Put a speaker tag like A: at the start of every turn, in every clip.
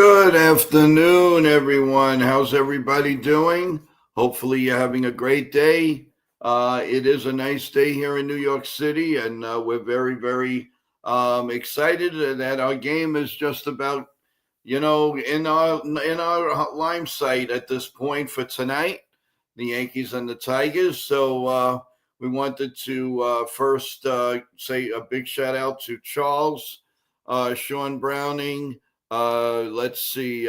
A: Good afternoon, everyone. How's everybody doing? Hopefully, you're having a great day. It is a nice day here in New York City, and we're very, very excited that our game is just about, in our lime site at this point for tonight, the Yankees and the Tigers. So we wanted to first say a big shout out to Charles, Sean Browning. Let's see.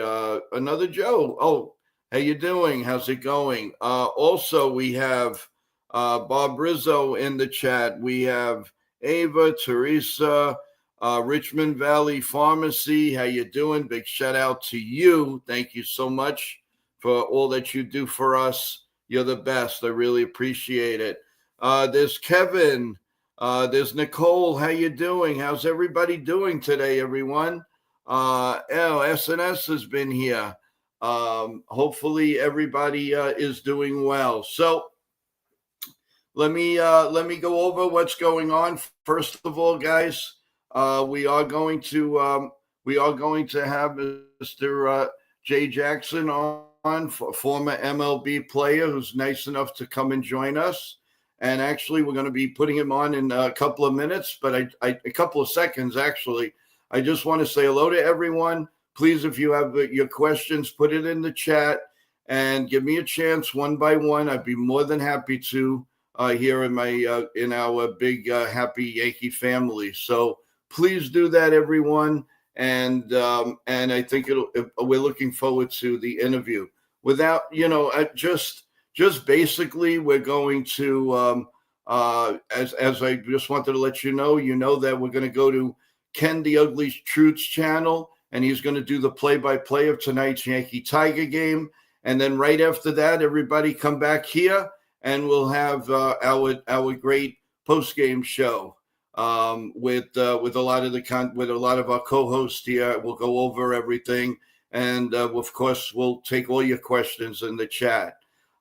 A: Another Joe. Oh, how you doing? How's it going? Also, we have Bob Rizzo in the chat. We have Ava, Teresa, Richmond Valley Pharmacy. How you doing? Big shout out to you. Thank you so much for all that you do for us. You're the best. I really appreciate it. There's Kevin. There's Nicole. How you doing? How's everybody doing today, everyone? SNS has been here. Hopefully, everybody is doing well. So let me go over what's going on. First of all, guys, we are going to have Mr. Jay Jackson on, former MLB player who's nice enough to come and join us. And actually, we're going to be putting him on in a couple of minutes, but a couple of seconds actually. I just want to say hello to everyone. Please, if you have your questions, put it in the chat and give me a chance one by one. I'd be more than happy to here in our big happy Yankee family. So please do that, everyone. And I think we're looking forward to the interview. Without just basically, we're going to as I just wanted to let you know that we're going to go to Ken the Ugly Truth's channel, and he's going to do the play-by-play of tonight's Yankee Tiger game. And then right after that, everybody come back here, and we'll have our great post-game show with a lot of our co-hosts here. We'll go over everything, and of course, we'll take all your questions in the chat.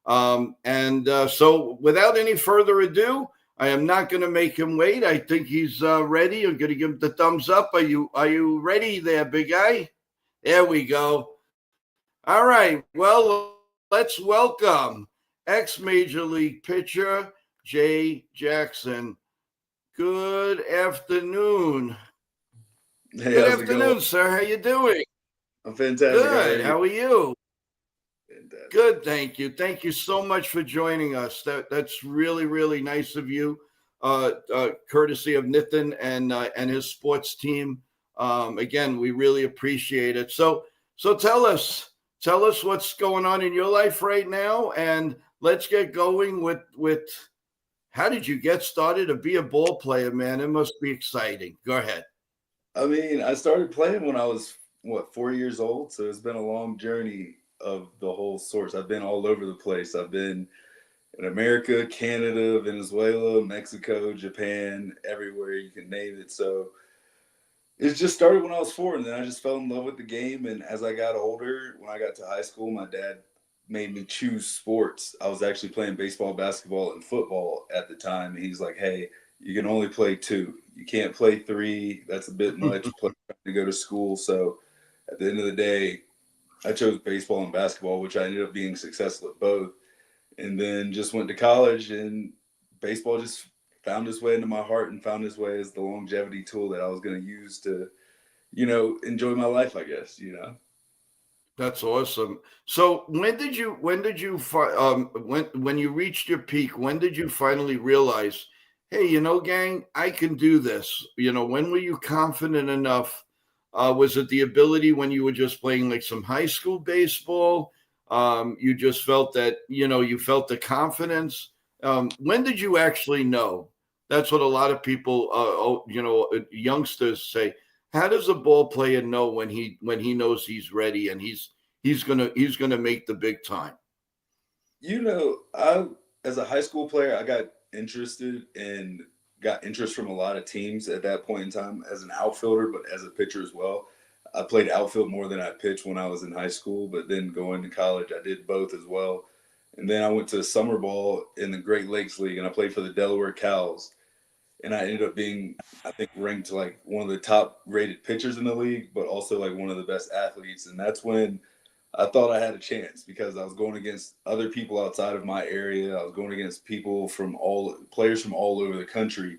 A: So, without any further ado, I am not going to make him wait. I think he's ready. I'm going to give him the thumbs up. Are you ready there, big guy? There we go. All right. Well, let's welcome ex-Major League pitcher Jay Jackson. Good afternoon.
B: Hey,
A: Good
B: how's it
A: afternoon,
B: going?
A: sir. How you doing?
B: I'm fantastic. How are
A: Good.
B: you?
A: How are you?
B: Fantastic.
A: Good, thank you. Thank you so much for joining us. That's really, really nice of you. Courtesy of Nitin and his sports team. Again, we really appreciate it. So tell us what's going on in your life right now, and let's get going with how did you get started to be a ball player, man? It must be exciting. Go ahead.
B: I mean, I started playing when I was 4 years old, so it's been a long journey of the whole sorts. I've been all over the place. I've been in America, Canada, Venezuela, Mexico, Japan, everywhere you can name it. So it just started when I was 4, and then I just fell in love with the game. And as I got older, when I got to high school, my dad made me choose sports. I was actually playing baseball, basketball, and football at the time. And he's like, "Hey, you can only play two. You can't play three. That's a bit much. Plus, to go to school." So at the end of the day, I chose baseball and basketball, which I ended up being successful at both. And then just went to college, and baseball just found its way into my heart and found its way as the longevity tool that I was going to use to, enjoy my life, I guess.
A: That's awesome. So when you reached your peak, when did you finally realize, hey, gang, I can do this? When were you confident enough? Was it the ability when you were just playing like some high school baseball? You just felt that, you felt the confidence. When did you actually know? That's what a lot of people, youngsters say. How does a ball player know when he knows he's ready and he's gonna make the big time?
B: I as a high school player, I got interest from a lot of teams at that point in time as an outfielder, but as a pitcher as well. I played outfield more than I pitched when I was in high school, but then going to college, I did both as well. And then I went to summer ball in the Great Lakes League, and I played for the Delaware Cows. and I ended up being, I think, ranked like one of the top rated pitchers in the league, but also like one of the best athletes. And that's when I thought I had a chance because I was going against other people outside of my area. I was going against people from all players from all over the country,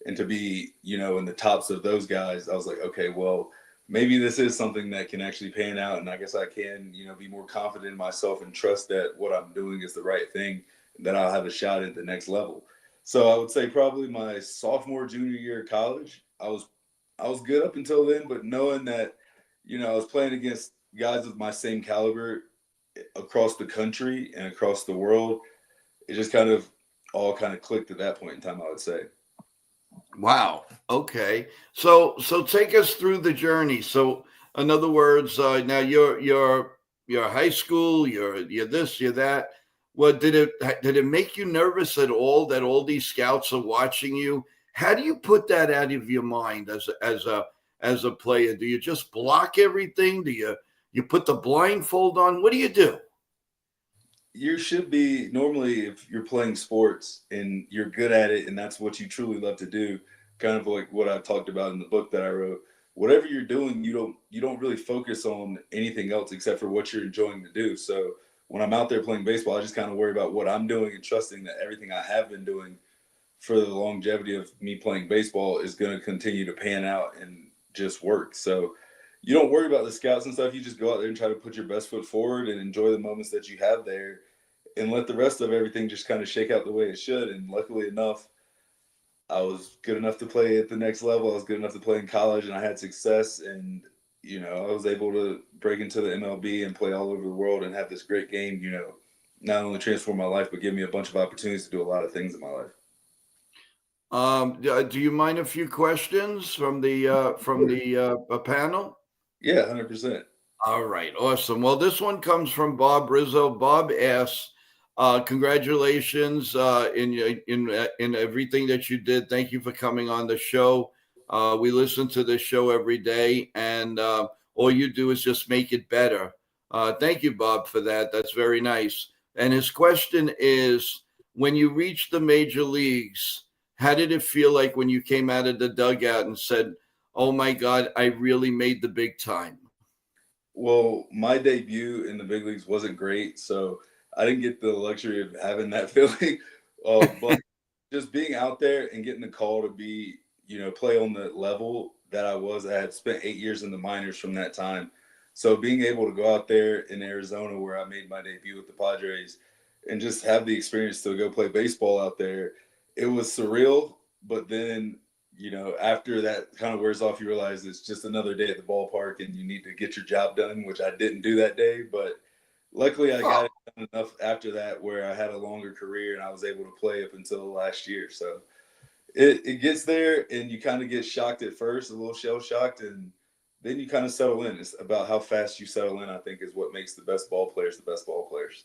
B: and to be, in the tops of those guys, I was like, okay, well, maybe this is something that can actually pan out, and I guess I can, be more confident in myself and trust that what I'm doing is the right thing, and that I'll have a shot at the next level. So I would say probably my sophomore, junior year of college, I was good up until then, but knowing that, I was playing against guys of my same caliber across the country and across the world, it just kind of all kind of clicked at that point in time, I would say.
A: Wow. Okay. So take us through the journey. So in other words, now you're high school, you're this, you're that. What did it make you nervous at all that all these scouts are watching you? How do you put that out of your mind as a player? Do you just block everything? Do you put the blindfold on? What do you do?
B: You should be normally, if you're playing sports and you're good at it and that's what you truly love to do, kind of like what I talked about in the book that I wrote. Whatever you're doing, you don't really focus on anything else except for what you're enjoying to do. So when I'm out there playing baseball, I just kind of worry about what I'm doing and trusting that everything I have been doing for the longevity of me playing baseball is going to continue to pan out and just work. So you don't worry about the scouts and stuff. You just go out there and try to put your best foot forward and enjoy the moments that you have there, and let the rest of everything just kind of shake out the way it should. And luckily enough, I was good enough to play at the next level. I was good enough to play in college, and I had success. And I was able to break into the MLB and play all over the world and have this great game. Not only transform my life, but give me a bunch of opportunities to do a lot of things in my life.
A: Do you mind a few questions from the panel?
B: Yeah, 100%.
A: All right, awesome. Well, this one comes from Bob Rizzo. Bob asks, "Congratulations in everything that you did. Thank you for coming on the show. We listen to this show every day, and all you do is just make it better. Thank you, Bob, for that. That's very nice." And his question is, when you reached the major leagues, how did it feel like when you came out of the dugout and said, "Oh my God, I really made the big time"?
B: Well, my debut in the big leagues wasn't great, so I didn't get the luxury of having that feeling. But just being out there and getting the call to be, play on the level that I was, I had spent 8 years in the minors from that time. So being able to go out there in Arizona, where I made my debut with the Padres, and just have the experience to go play baseball out there, it was surreal. But then, after that kind of wears off, you realize it's just another day at the ballpark and you need to get your job done, which I didn't do that day. But luckily, I got it done enough after that where I had a longer career and I was able to play up until last year. So it gets there and you kind of get shocked at first, a little shell shocked, and then you kind of settle in. It's about how fast you settle in, I think, is what makes the best ball players the best ball players.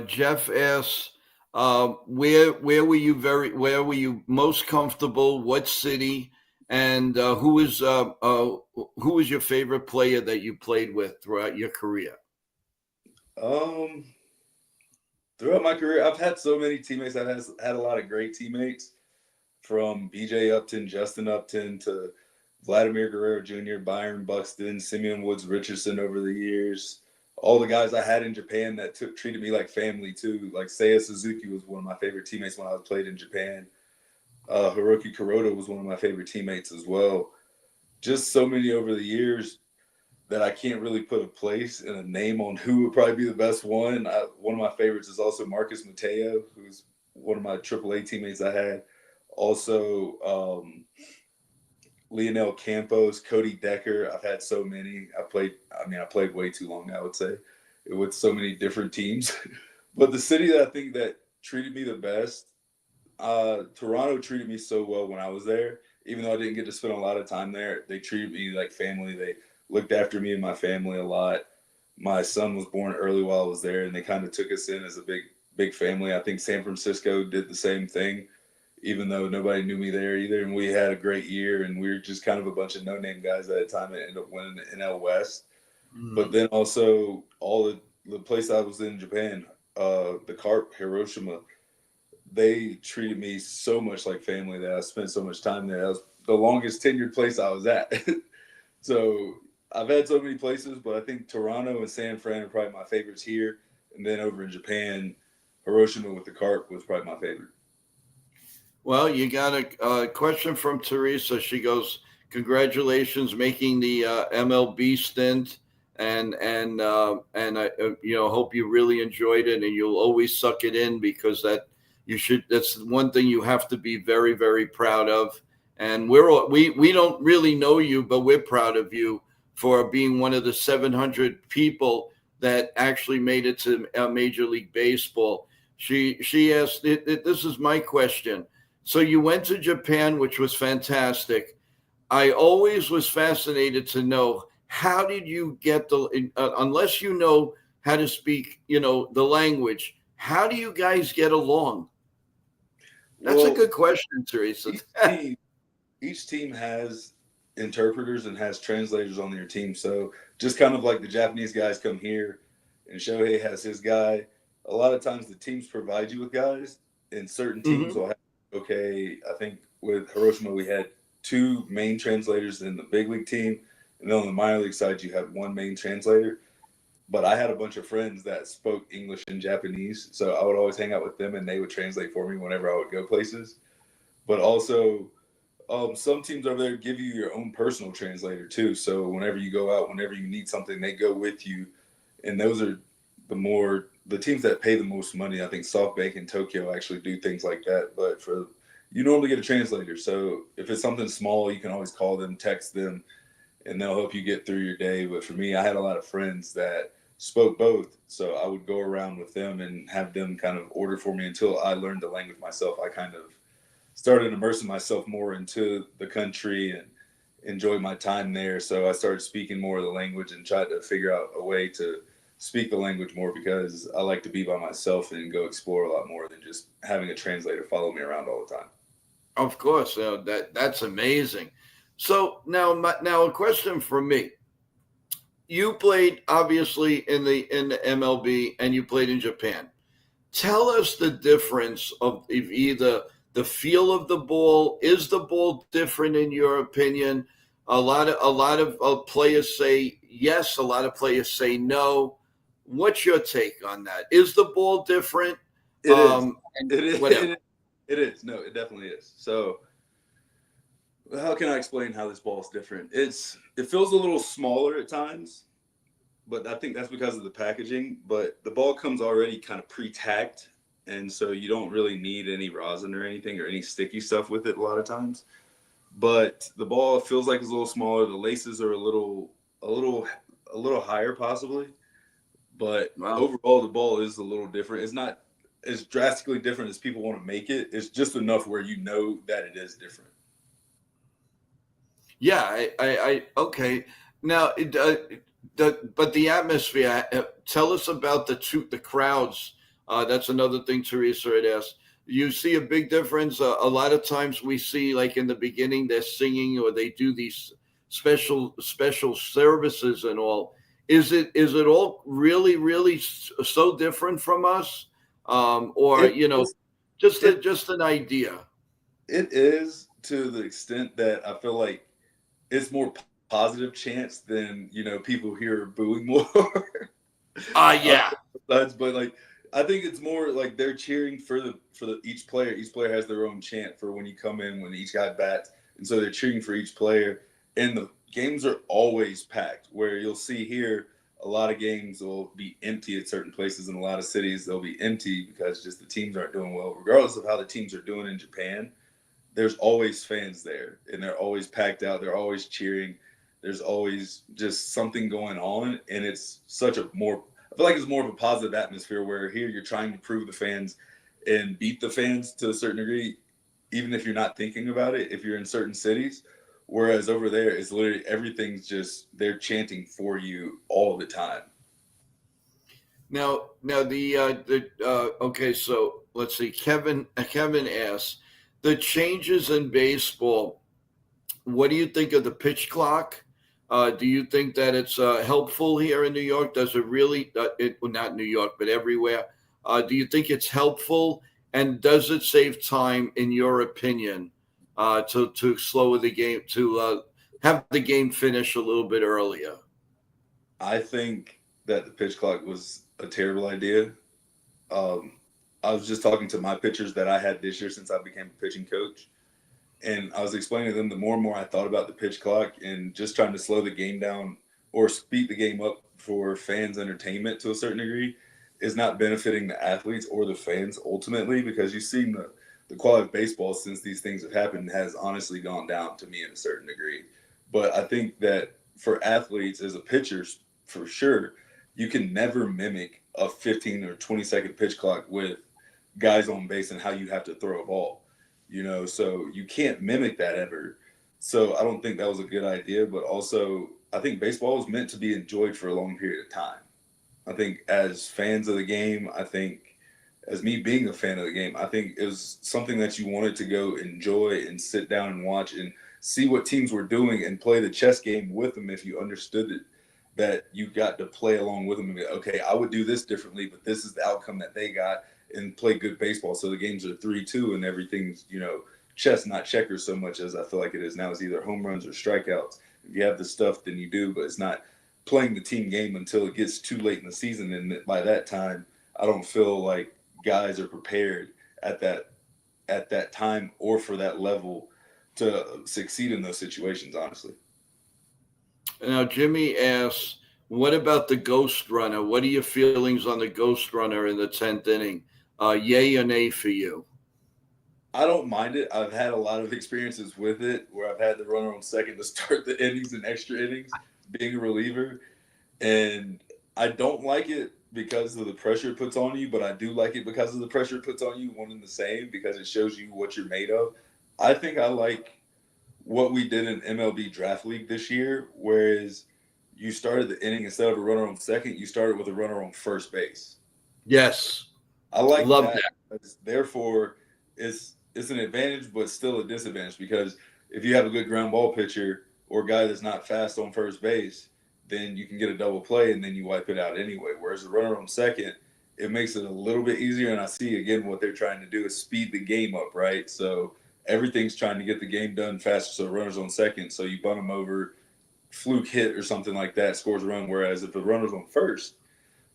A: Jeff asks, where were you most comfortable? What city? And who was your favorite player that you played with throughout your career?
B: Um, Throughout my career, I've had so many teammates. I've had a lot of great teammates, from BJ Upton, Justin Upton, to Vladimir Guerrero Jr., Byron Buxton, Simeon Woods Richardson over the years. All the guys I had in Japan that treated me like family too. Like Seiya Suzuki was one of my favorite teammates when I played in Japan. Hiroki Kuroda was one of my favorite teammates as well. Just so many over the years that I can't really put a place and a name on who would probably be the best one. One of my favorites is also Marcus Mateo, who's one of my AAA teammates I had. Also, Leonel Campos, Cody Decker. I've had so many. I played way too long, I would say, with so many different teams. But the city that I think that treated me the best, Toronto treated me so well when I was there. Even though I didn't get to spend a lot of time there, they treated me like family. They looked after me and my family a lot. My son was born early while I was there, and they kind of took us in as a big family. I think San Francisco did the same thing, even though nobody knew me there either. And we had a great year, and we were just kind of a bunch of no-name guys at the time and ended up winning the NL West. But
A: Mm.
B: then also all the place I was in Japan, the Carp, Hiroshima, they treated me so much like family that I spent so much time there. That was the longest tenured place I was at. So I've had so many places, but I think Toronto and San Fran are probably my favorites here. And then over in Japan, Hiroshima with the carp was probably my favorite.
A: Well, you got a question from Teresa. She goes, "Congratulations, making the MLB stint, and I hope you really enjoyed it, and you'll always suck it in because that you should. That's one thing you have to be very very proud of. And we don't really know you, but we're proud of you for being one of the 700 people that actually made it to Major League Baseball." She asked, "This is my question." So you went to Japan, which was fantastic. I always was fascinated to know how did you get unless you know how to speak, the language, how do you guys get along? That's a
B: Well,
A: good question, Teresa.
B: each team each team has interpreters and has translators on their team. So just kind of like the Japanese guys come here and Shohei has his guy. A lot of times the teams provide you with guys, and certain teams
A: Hmm.
B: will have, okay, I think with Hiroshima, we had two main translators in the big league team. And then on the minor league side, you have one main translator. But I had a bunch of friends that spoke English and Japanese. So I would always hang out with them and they would translate for me whenever I would go places. But also, some teams over there give you your own personal translator too. So whenever you go out, whenever you need something, they go with you. And those are the teams that pay the most money. I think SoftBank and Tokyo actually do things like that. But for you normally get a translator. So if it's something small, you can always call them, text them, and they'll help you get through your day. But for me, I had a lot of friends that spoke both. So I would go around with them and have them kind of order for me until I learned the language myself. I kind of started immersing myself more into the country and enjoyed my time there. So I started speaking more of the language and tried to figure out a way to speak the language more because I like to be by myself and go explore a lot more than just having a translator follow me around all the time.
A: Of course, that's amazing. So now a question from me. You played obviously in the MLB and you played in Japan. Tell us the difference of either the feel of the ball. Is the ball different in your opinion? A lot of players say yes. A lot of players say no. What's your take on that? Is the ball different?
B: It is.
A: And
B: It is.
A: whatever.
B: It is. No, it definitely is. So how can I explain how this ball is different? It feels a little smaller at times, but I think that's because of the packaging. But the ball comes already kind of pre-tacked, and so you don't really need any rosin or anything or any sticky stuff with it a lot of times. But the ball feels like it's a little smaller. The laces are a little, a little higher possibly. But
A: Wow.
B: overall, the ball is a little different. It's not as drastically different as people want to make it. It's just enough where you know that it is different.
A: Yeah. Okay. Now, but the atmosphere. Tell us about the crowds. That's another thing Teresa had asked. You see a big difference. A lot of times we see, like in the beginning, they're singing or they do these special services and all. Is it all really really so different from us, or
B: It is. It
A: just an idea?
B: it is to the extent that I feel like it's more positive chance than people here are booing more. I
A: Yeah.
B: but like I think it's more like they're cheering for the each player. Each player has their own chant for when you come in, when each guy bats, and so they're cheering for each player. And the games are always packed. Where you'll see here, a lot of games will be empty at certain places in a lot of cities. They'll be empty because just the teams aren't doing well, regardless of how the teams are doing in Japan. There's always fans there, and they're always packed out. They're always cheering. There's always just something going on, and it's such a more. I feel like it's more of a positive atmosphere where here you're trying to prove the fans and beat the fans to a certain degree, even if you're not thinking about it. If you're in certain cities, whereas over there, it's literally everything's just they're chanting for you all the time.
A: Now okay. So let's see. Kevin asks the changes in baseball. What do you think of the pitch clock? Do you think that it's helpful here in New York? Does it really? Well, not New York, but everywhere. Do you think it's helpful? And does it save time, in your opinion, to slow the game, to have the game finish a little bit earlier?
B: I think that the pitch clock was a terrible idea. Um, I was just talking to my pitchers that I had this year since I became a pitching coach, and I was explaining to them the more and more I thought about the pitch clock and just trying to slow the game down or speed the game up for fans' entertainment to a certain degree is not benefiting the athletes or the fans ultimately, because you've seen the quality of baseball since these things have happened has honestly gone down to me in a certain degree. But I think that for athletes as a pitcher, for sure, you can never mimic a 15 or 20-second pitch clock with guys on base and how you have to throw a ball, so you can't mimic that ever. So I don't think that was a good idea, but also I think baseball was meant to be enjoyed for a long period of time. I think as fans of the game, I think as me being a fan of the game, I think it was something that you wanted to go enjoy and sit down and watch and see what teams were doing and play the chess game with them if you understood it, that you got to play along with them and be, okay, I would do this differently, but this is the outcome that they got, and play good baseball. So the games are 3-2 and everything's, chess, not checkers so much as I feel like it is now. It's either home runs or strikeouts. If you have the stuff, then you do, but it's not playing the team game until it gets too late in the season. And by that time, I don't feel like guys are prepared at that time or for that level to succeed in those situations, honestly.
A: Now, Jimmy asks, what about the ghost runner? What are your feelings on the ghost runner in the 10th inning? Yay or nay for you?
B: I don't mind it. I've had a lot of experiences with it where I've had the runner on second to start the innings and extra innings, being a reliever. And I don't like it because of the pressure it puts on you, but I do like it because of the pressure it puts on you, one and the same, because it shows you what you're made of. I think I like what we did in MLB Draft League this year, whereas you started the inning instead of a runner on second, you started with a runner on first base.
A: Yes.
B: I like
A: Love
B: that.
A: that.
B: Therefore, it's an advantage, but still a disadvantage, because if you have a good ground ball pitcher or a guy that's not fast on first base, then you can get a double play and then you wipe it out anyway. Whereas the runner on second, it makes it a little bit easier. And I see again what they're trying to do is speed the game up, right? So everything's trying to get the game done faster. So the runner's on second, so you bunt them over, fluke hit or something like that, scores a run. Whereas if the runner's on first,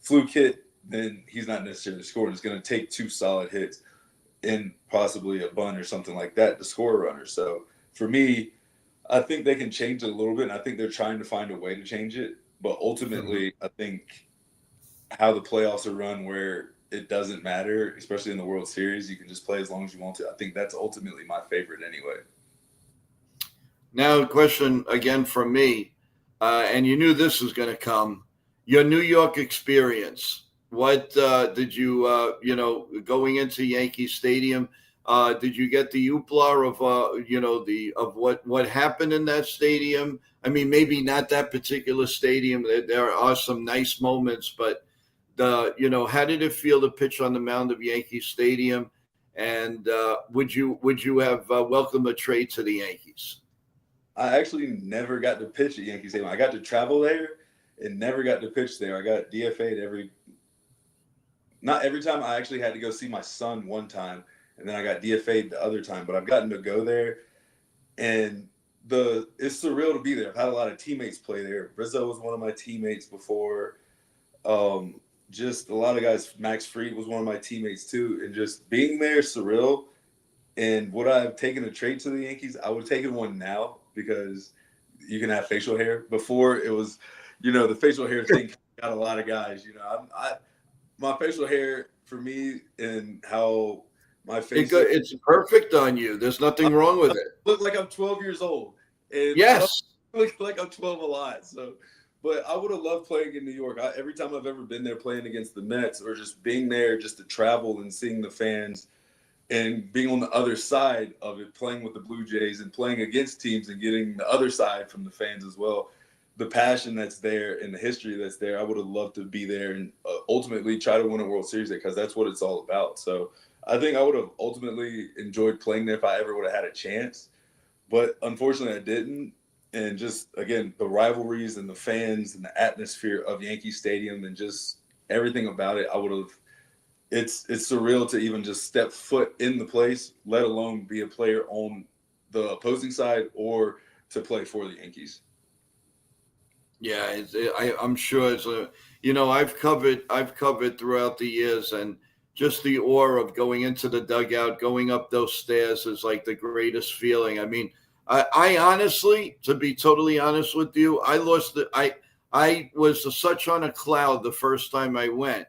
B: fluke hit, then he's not necessarily scoring. It's going to take two solid hits and possibly a bunt or something like that to score a runner. So for me, I think they can change it a little bit, and I think they're trying to find a way to change it. But ultimately, I think how the playoffs are run, where it doesn't matter, especially in the World Series, you can just play as long as you want to. I think that's ultimately my favorite anyway.
A: Now, a question again from me, and you knew this was going to come. Your New York experience. What did you, going into Yankee Stadium? Did you get the hoopla of, the of what happened in that stadium? I mean, maybe not that particular stadium. There are some nice moments, but how did it feel to pitch on the mound of Yankee Stadium? And would you have welcomed a trade to the Yankees?
B: I actually never got to pitch at Yankee Stadium. I got to travel there and never got to pitch there. I got DFA'd not every time. I actually had to go see my son one time, and then I got DFA'd the other time. But I've gotten to go there, and it's surreal to be there. I've had a lot of teammates play there. Rizzo was one of my teammates before. Just a lot of guys. Max Fried was one of my teammates too, and just being there is surreal. And would I have taken a trade to the Yankees? I would have taken one now, because you can have facial hair. Before it was, the facial hair thing got a lot of guys. My facial hair for me and how my face
A: It's perfect on you. There's nothing wrong with it.
B: look like I'm 12 years old, and I don't
A: Yes.
B: look like I'm 12 a lot. So, but I would have loved playing in New York. Every time I've ever been there playing against the Mets, or just being there just to travel and seeing the fans and being on the other side of it, playing with the Blue Jays and playing against teams and getting the other side from the fans as well. The passion that's there and the history that's there, I would have loved to be there and ultimately try to win a World Series there, because that's what it's all about. So I think I would have ultimately enjoyed playing there if I ever would have had a chance. But unfortunately, I didn't. And just, again, the rivalries and the fans and the atmosphere of Yankee Stadium and just everything about it, I would have it's surreal to even just step foot in the place, let alone be a player on the opposing side or to play for the Yankees.
A: Yeah, I'm sure it's a, I've covered throughout the years, and just the awe of going into the dugout, going up those stairs is like the greatest feeling. I mean, I honestly, to be totally honest with you, I was such on a cloud the first time I went,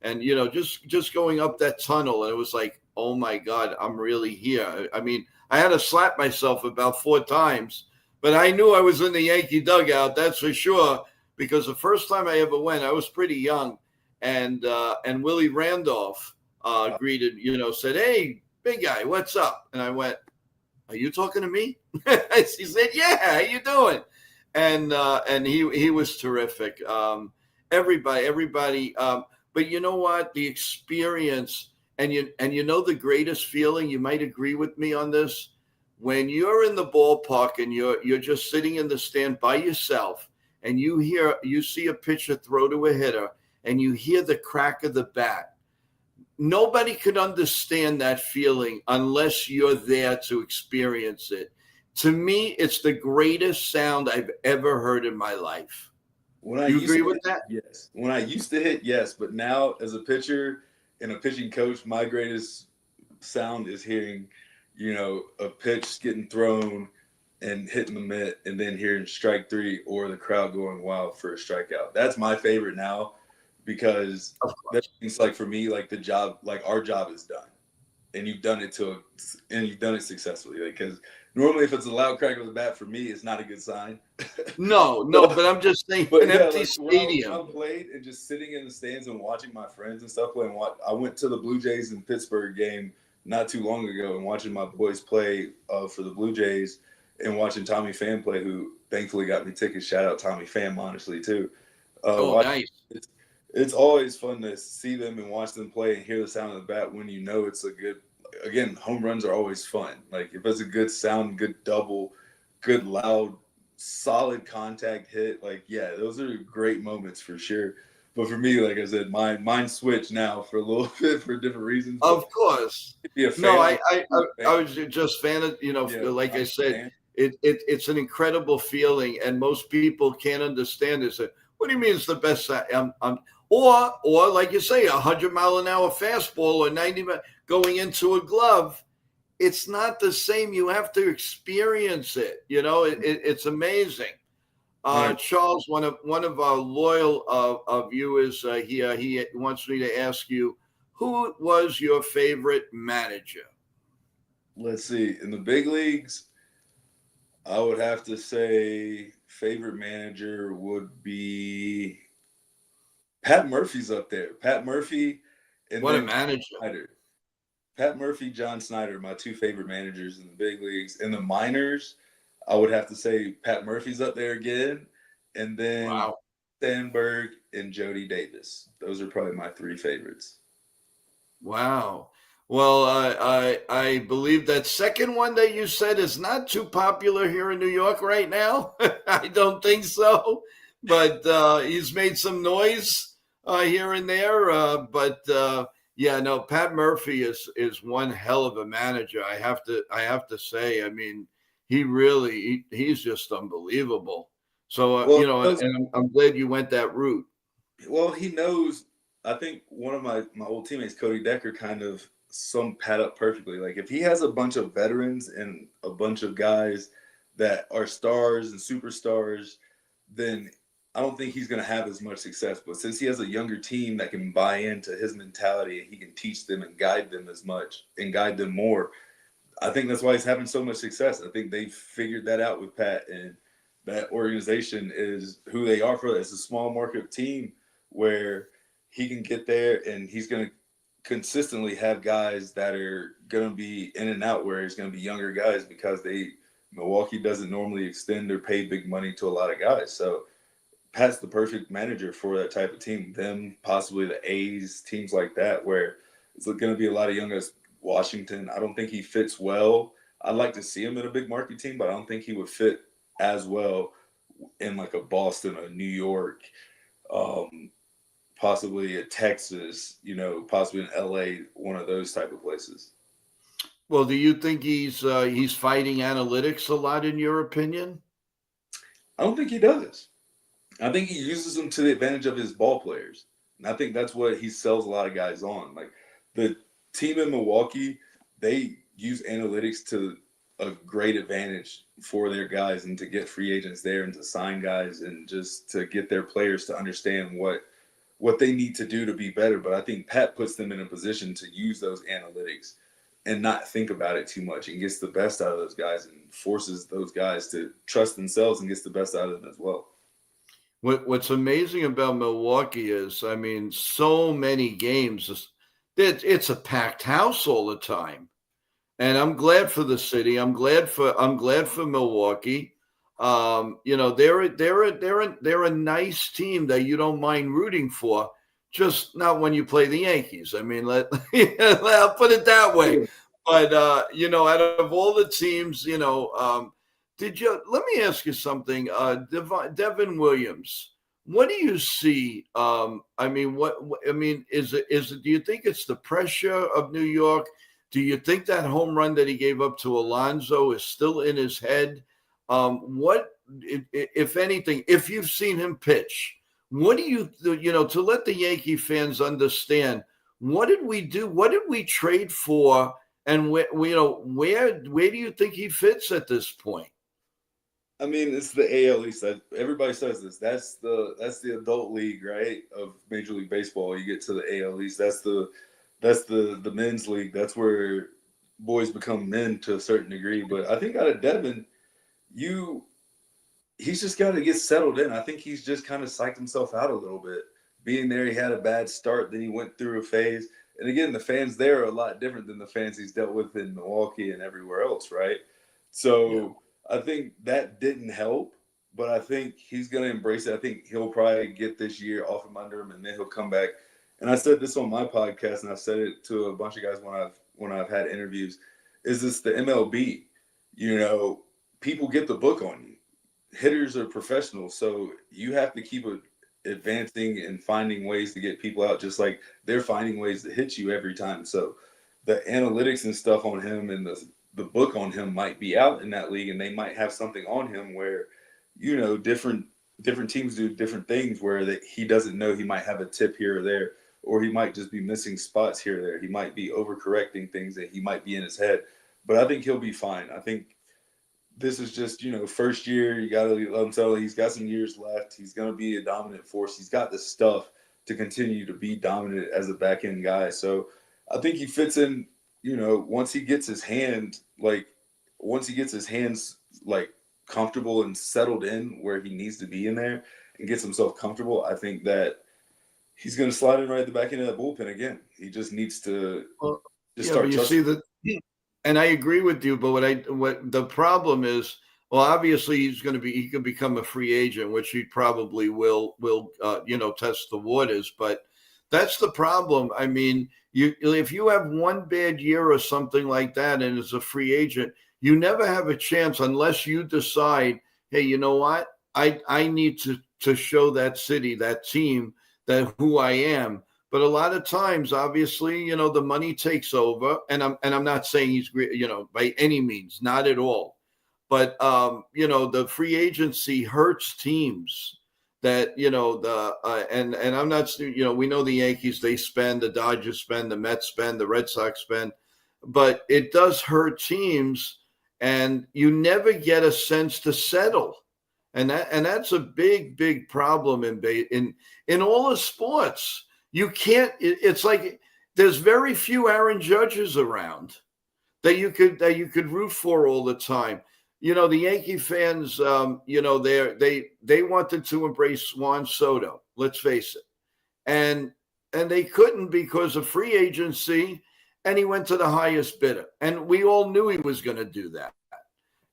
A: and just going up that tunnel, and it was like, oh my God, I'm really here. I mean, I had to slap myself about 4 times, but I knew I was in the Yankee dugout, that's for sure, because the first time I ever went, I was pretty young, and Willie Randolph greeted, said, "Hey, big guy, what's up?" And I went, "Are you talking to me?" He said, "Yeah, how you doing?" And he was terrific. Everybody. But you know what? The experience, and the greatest feeling. You might agree with me on this. When you're in the ballpark and you're just sitting in the stand by yourself, and you see a pitcher throw to a hitter, and you hear the crack of the bat. Nobody could understand that feeling unless you're there to experience it. To me, it's the greatest sound I've ever heard in my life.
B: When I
A: You
B: used
A: agree
B: to
A: with
B: hit,
A: that?
B: yes. When I used to hit, yes. But now, as a pitcher and a pitching coach, my greatest sound is hearing, a pitch getting thrown and hitting the mitt, and then hearing strike three or the crowd going wild for a strikeout. That's my favorite now, because
A: Of
B: that
A: course.
B: means, like, for me, like, the job, like, our job is done, and you've done it and you've done it successfully. Because normally, if it's a loud crack of the bat for me, it's not a good sign.
A: No, no,
B: So,
A: but I'm just saying an
B: but yeah,
A: empty
B: like when
A: stadium.
B: I played and just sitting in the stands and watching my friends and stuff play. I went to the Blue Jays in Pittsburgh game not too long ago and watching my boys play for the Blue Jays and watching Tommy Pham play, who thankfully got me tickets. Shout out Tommy Pham, honestly too.
A: Oh,
B: Watch,
A: nice.
B: it's, it's always fun to see them and watch them play and hear the sound of the bat when you know it's a good. Again, home runs are always fun. Like if it's a good sound, good double, good loud, solid contact hit. Like yeah, those are great moments for sure. But for me, like I said, mine switched now for a little bit for different reasons. But
A: Of course.
B: to be a
A: No,
B: fan,
A: I,
B: I'm
A: I,
B: a
A: I,
B: fan.
A: I was just fan of,
B: Yeah,
A: like I
B: I'm a
A: said,
B: fan.
A: it's an incredible feeling, and most people can't understand this. What do you mean it's the best? Or like you say, 100-mile-an-hour fastball or 90 going into a glove. It's not the same. You have to experience it. It's amazing.
B: 100.
A: Charles, one of our loyal viewers here, he wants me to ask you, who was your favorite manager?
B: Let's see. In the big leagues, I would have to say favorite manager would be Pat Murphy's up there. Pat Murphy, and
A: What a
B: then
A: manager!
B: Snyder. Pat Murphy, John Snyder, my two favorite managers in the big leagues. In the minors, I would have to say Pat Murphy's up there again, and then
A: Wow.
B: Sandberg and Jody Davis. Those are probably my three favorites.
A: Wow. Well, I believe that second one that you said is not too popular here in New York right now. I don't think so, but he's made some noise here and there. But yeah, no, Pat Murphy is one hell of a manager. I have to say. I mean, he's just unbelievable. So
B: Well,
A: and I'm glad you went that route.
B: he knows. I think one of my old teammates, Cody Decker, kind of summed Pat up perfectly. Like if he has a bunch of veterans and a bunch of guys that are stars and superstars, then I don't think he's going to have as much success. But since he has a younger team that can buy into his mentality and he can teach them and guide them as much and guide them more, I think that's why he's having so much success. I think they figured that out with Pat, and that organization is who they are for. It's a small market team where he can get there and he's going to consistently have guys that are going to be in and out, where it's going to be younger guys because Milwaukee doesn't normally extend or pay big money to a lot of guys. So Pat's the perfect manager for that type of team. Them, possibly the A's, teams like that, where it's going to be a lot of young guys. Washington, I don't think he fits well. I'd like to see him in a big market team, but I don't think he would fit as well in like a Boston or New York. Um, possibly at Texas, possibly in LA, one of those type of places.
A: Well, do you think he's fighting analytics a lot, in your opinion?
B: I don't think he does. I think he uses them to the advantage of his ball players. And I think that's what he sells a lot of guys on. Like the team in Milwaukee, they use analytics to a great advantage for their guys and to get free agents there and to sign guys and just to get their players to understand what they need to do to be better. But I think Pat puts them in a position to use those analytics and not think about it too much and gets the best out of those guys and forces those guys to trust themselves and gets the best out of them as well.
A: What's amazing about Milwaukee is, I mean, so many games. It's a packed house all the time, and I'm glad for the city. I'm glad for Milwaukee. They're a nice team that you don't mind rooting for. Just not when you play the Yankees. I mean, I'll put it that way. But out of all the teams, let me ask you something, Devin Williams? What do you see? I mean, is it? Do you think it's the pressure of New York? Do you think that home run that he gave up to Alonso is still in his head? What, if anything, if you've seen him pitch, what do you, to let the Yankee fans understand, what did we do? What did we trade for? And where do you think he fits at this point?
B: I mean, it's the AL East. Everybody says this. That's the adult league, right, of Major League Baseball. You get to the AL East. That's the men's league. That's where boys become men to a certain degree. But I think out of Devin, he's just got to get settled in. I think he's just kind of psyched himself out a little bit. Being there, he had a bad start. Then he went through a phase. And again, the fans there are a lot different than the fans he's dealt with in Milwaukee and everywhere else, right? So. Yeah. I think that didn't help, but I think he's going to embrace it. I think he'll probably get this year off from under him, and then he'll come back. And I said this on my podcast, and I've said it to a bunch of guys when I've had interviews. Is this the MLB? People get the book on you. Hitters are professionals, so you have to keep advancing and finding ways to get people out, just like they're finding ways to hit you every time. So the analytics and stuff on him and the book on him might be out in that league, and they might have something on him where, different teams do different things where he doesn't know. He might have a tip here or there, or he might just be missing spots here or there. He might be overcorrecting things that he might be in his head, but I think he'll be fine. I think this is just, first year. You got to let him settle. He's got some years left. He's going to be a dominant force. He's got the stuff to continue to be dominant as a back end guy. So I think he fits in. Once he gets his hands comfortable and settled in where he needs to be in there and gets himself comfortable, I think that he's going to slide in right at the back end of that bullpen again. He just needs to start.
A: You see that, and I agree with you. But what the problem is, well, obviously he can become a free agent, which he probably will test the waters. But that's the problem. I mean, if you have one bad year or something like that, and as a free agent, you never have a chance unless you decide, hey, you know what? I need to show that city, that team, that who I am. But a lot of times, obviously, the money takes over, and I'm not saying he's, by any means, not at all. But the free agency hurts teams. That and I'm not, we know the Yankees, they spend, the Dodgers spend, the Mets spend, the Red Sox spend, but it does hurt teams, and you never get a sense to settle, and that's a big problem in all the sports. You can't. It's like there's very few Aaron Judges around that you could root for all the time. The Yankee fans, they wanted to embrace Juan Soto. Let's face it, and they couldn't because of free agency, and he went to the highest bidder, and we all knew he was going to do that.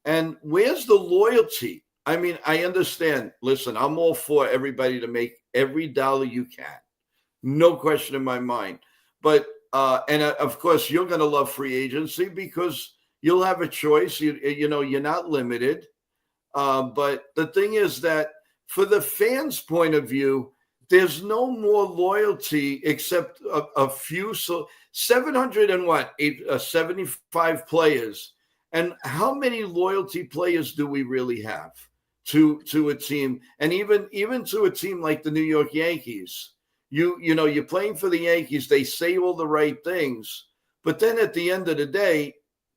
A: And where's the loyalty? I mean, I understand. Listen, I'm all for everybody to make every dollar you can, no question in my mind. But of course, you're going to love free agency because you'll have a choice. You're not limited. But the thing is that for the fans' point of view, there's no more loyalty except a few. So 700 and what, 75 players. And how many loyalty players do we really have to a team? And even to a team like the New York Yankees, you're playing for the Yankees. They say all the right things, but then at the end of the day,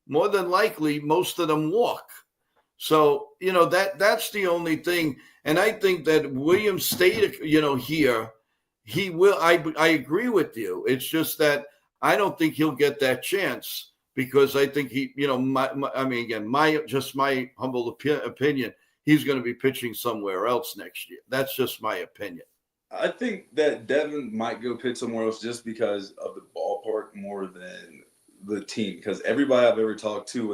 A: more than likely, most of them walk. So that's the only thing, and I think that William stayed, here. He will. I agree with you. It's just that I don't think he'll get that chance because I think he, I mean, again, my humble opinion, he's going to be pitching somewhere else next year. That's just my opinion.
B: I think that Devin might go pitch somewhere else just because of the ballpark more than the team. Because everybody I've ever talked to,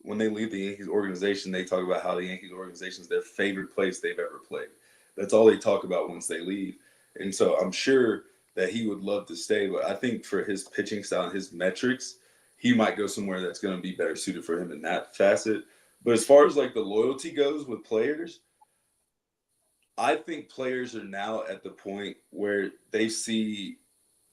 B: when they leave the Yankees organization, they talk about how the Yankees organization is their favorite place they've ever played. That's all they talk about once they leave. And so I'm sure that he would love to stay, but I think for his pitching style and his metrics, he might go somewhere that's going to be better suited for him in that facet. But as far as like the loyalty goes with players, I think players are now at the point where they see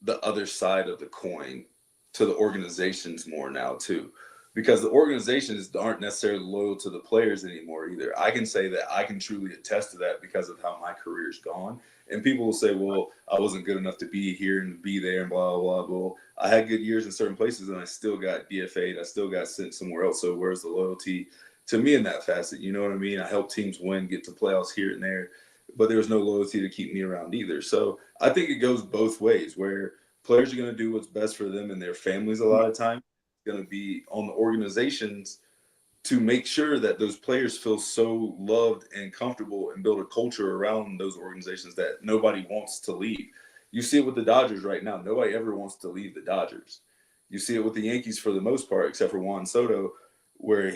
B: the other side of the coin to the organizations more now too, because the organizations aren't necessarily loyal to the players anymore either. I can say that I can truly attest to that because of how my career's gone. And people will say, well, I wasn't good enough to be here and be there and blah, blah, blah. Well, I had good years in certain places and I still got DFA'd. I still got sent somewhere else. So where's the loyalty to me in that facet? You know what I mean? I helped teams win, get to playoffs here and there, but there was no loyalty to keep me around either. So I think it goes both ways where players are going to do what's best for them and their families a lot of time. It's going to be on the organizations to make sure that those players feel so loved and comfortable and build a culture around those organizations that nobody wants to leave. You see it with the Dodgers right now. Nobody ever wants to leave the Dodgers. You see it with the Yankees for the most part, except for Juan Soto, where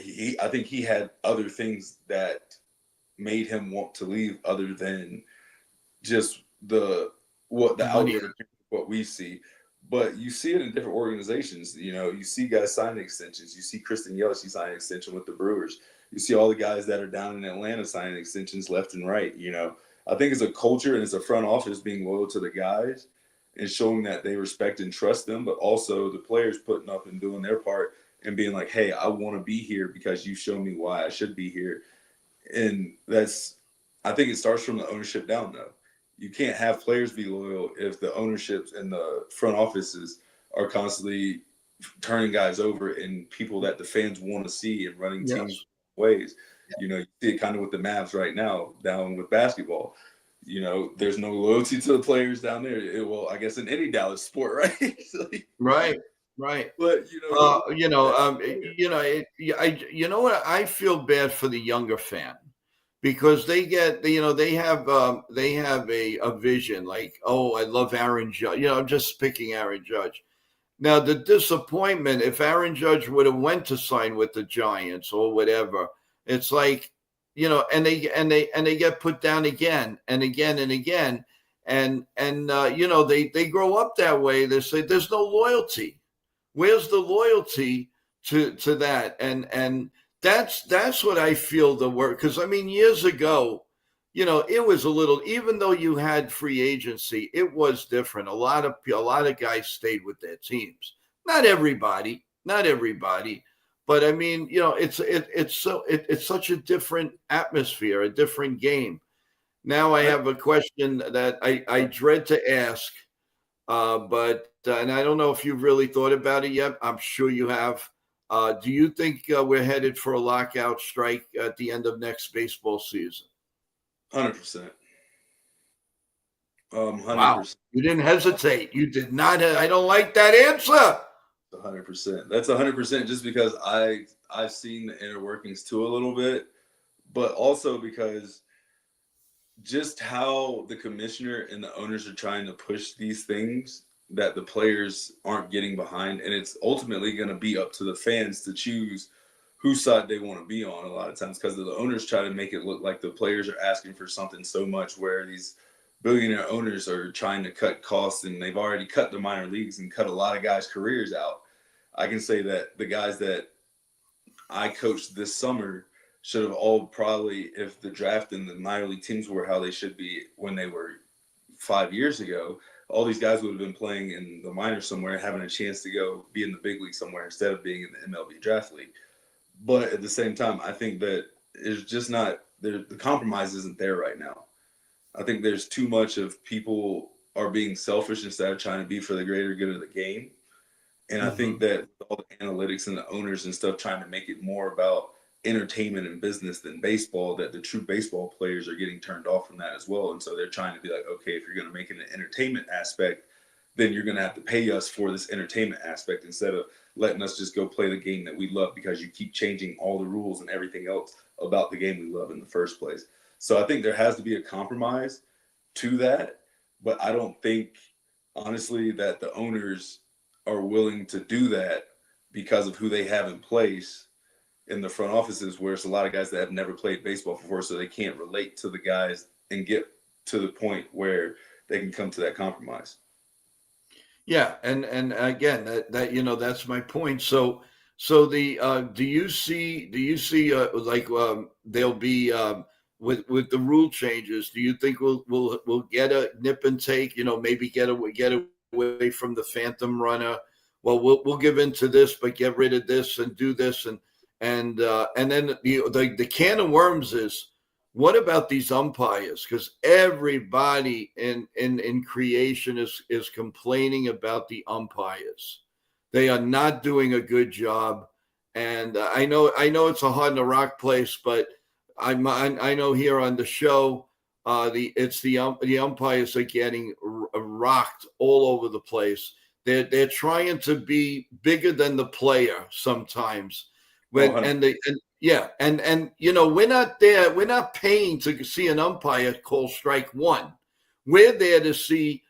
B: I think he had other things that made him want to leave other than just the outward appearance of what we see. But you see it in different organizations. You see guys signing extensions. You see Kristen Yelich signing an extension with the Brewers. You see all the guys that are down in Atlanta signing extensions left and right. I think it's a culture and it's a front office being loyal to the guys and showing that they respect and trust them, but also the players putting up and doing their part and being like, hey, I want to be here because you show me why I should be here. And I think it starts from the ownership down, though. You can't have players be loyal if the ownerships and the front offices are constantly turning guys over and people that the fans want to see and running teams ways. You see it kind of with the Mavs right now down with basketball. There's no loyalty to the players down there. I guess in any Dallas sport, right?
A: Right.
B: But
A: what? I feel bad for the younger fan because they get, they have a vision like, oh, I love Aaron Judge. I'm just picking Aaron Judge. Now the disappointment if Aaron Judge would have went to sign with the Giants or whatever, it's like, and they get put down again and again and again, and they grow up that way. They say there's no loyalty. Where's the loyalty to that? And that's what I feel the work. Because I mean, years ago, it was a little. Even though you had free agency, it was different. A lot of guys stayed with their teams. Not everybody, but I mean, it's such a different atmosphere, a different game. Now I have a question that I dread to ask. But and I don't know if you've really thought about it yet. I'm sure you have. Do you think we're headed for a lockout strike at the end of next baseball season?
B: 100%. 100%.
A: Wow, you didn't hesitate. You did not. I don't like that answer.
B: 100%. That's 100% just because I've seen the inner workings too a little bit, but also because just how the commissioner and the owners are trying to push these things that the players aren't getting behind. And it's ultimately going to be up to the fans to choose whose side they want to be on a lot of times because the owners try to make it look like the players are asking for something so much where these billionaire owners are trying to cut costs and they've already cut the minor leagues and cut a lot of guys' careers out. I can say that the guys that I coached this summer should have all probably, if the draft and the minor league teams were how they should be when they were 5 years ago, all these guys would have been playing in the minors somewhere, having a chance to go be in the big league somewhere instead of being in the MLB draft league. But at the same time, I think that it's just not there. The compromise isn't there right now. I think there's too much of people are being selfish instead of trying to be for the greater good of the game. And I think
A: Mm-hmm.
B: that with all the analytics and the owners and stuff trying to make it more about entertainment and business than baseball, that the true baseball players are getting turned off from that as well. And so they're trying to be like, okay, if you're going to make it an entertainment aspect, then you're going to have to pay us for this entertainment aspect instead of letting us just go play the game that we love, because you keep changing all the rules and everything else about the game we love in the first place. So I think there has to be a compromise to that. But I don't think, honestly, that the owners are willing to do that because of who they have in place in the front offices, where it's a lot of guys that have never played baseball before, so they can't relate to the guys and get to the point where they can come to that compromise.
A: Yeah, and again, that that's my point. So the do you see like there'll be with the rule changes? Do you think we'll get a nip and take? Maybe get away from the phantom runner. Well, we'll give into this, but get rid of this and do this, and then the can of worms is, what about these umpires? Because everybody in creation is complaining about the umpires. They are not doing a good job, and I know it's a hard in a rock place, but I know here on the show, the umpires are getting rocked all over the place. They're trying to be bigger than the player sometimes.
B: Oh,
A: When and they and yeah, and we're not there. We're not paying to see an umpire call strike one. We're there to see,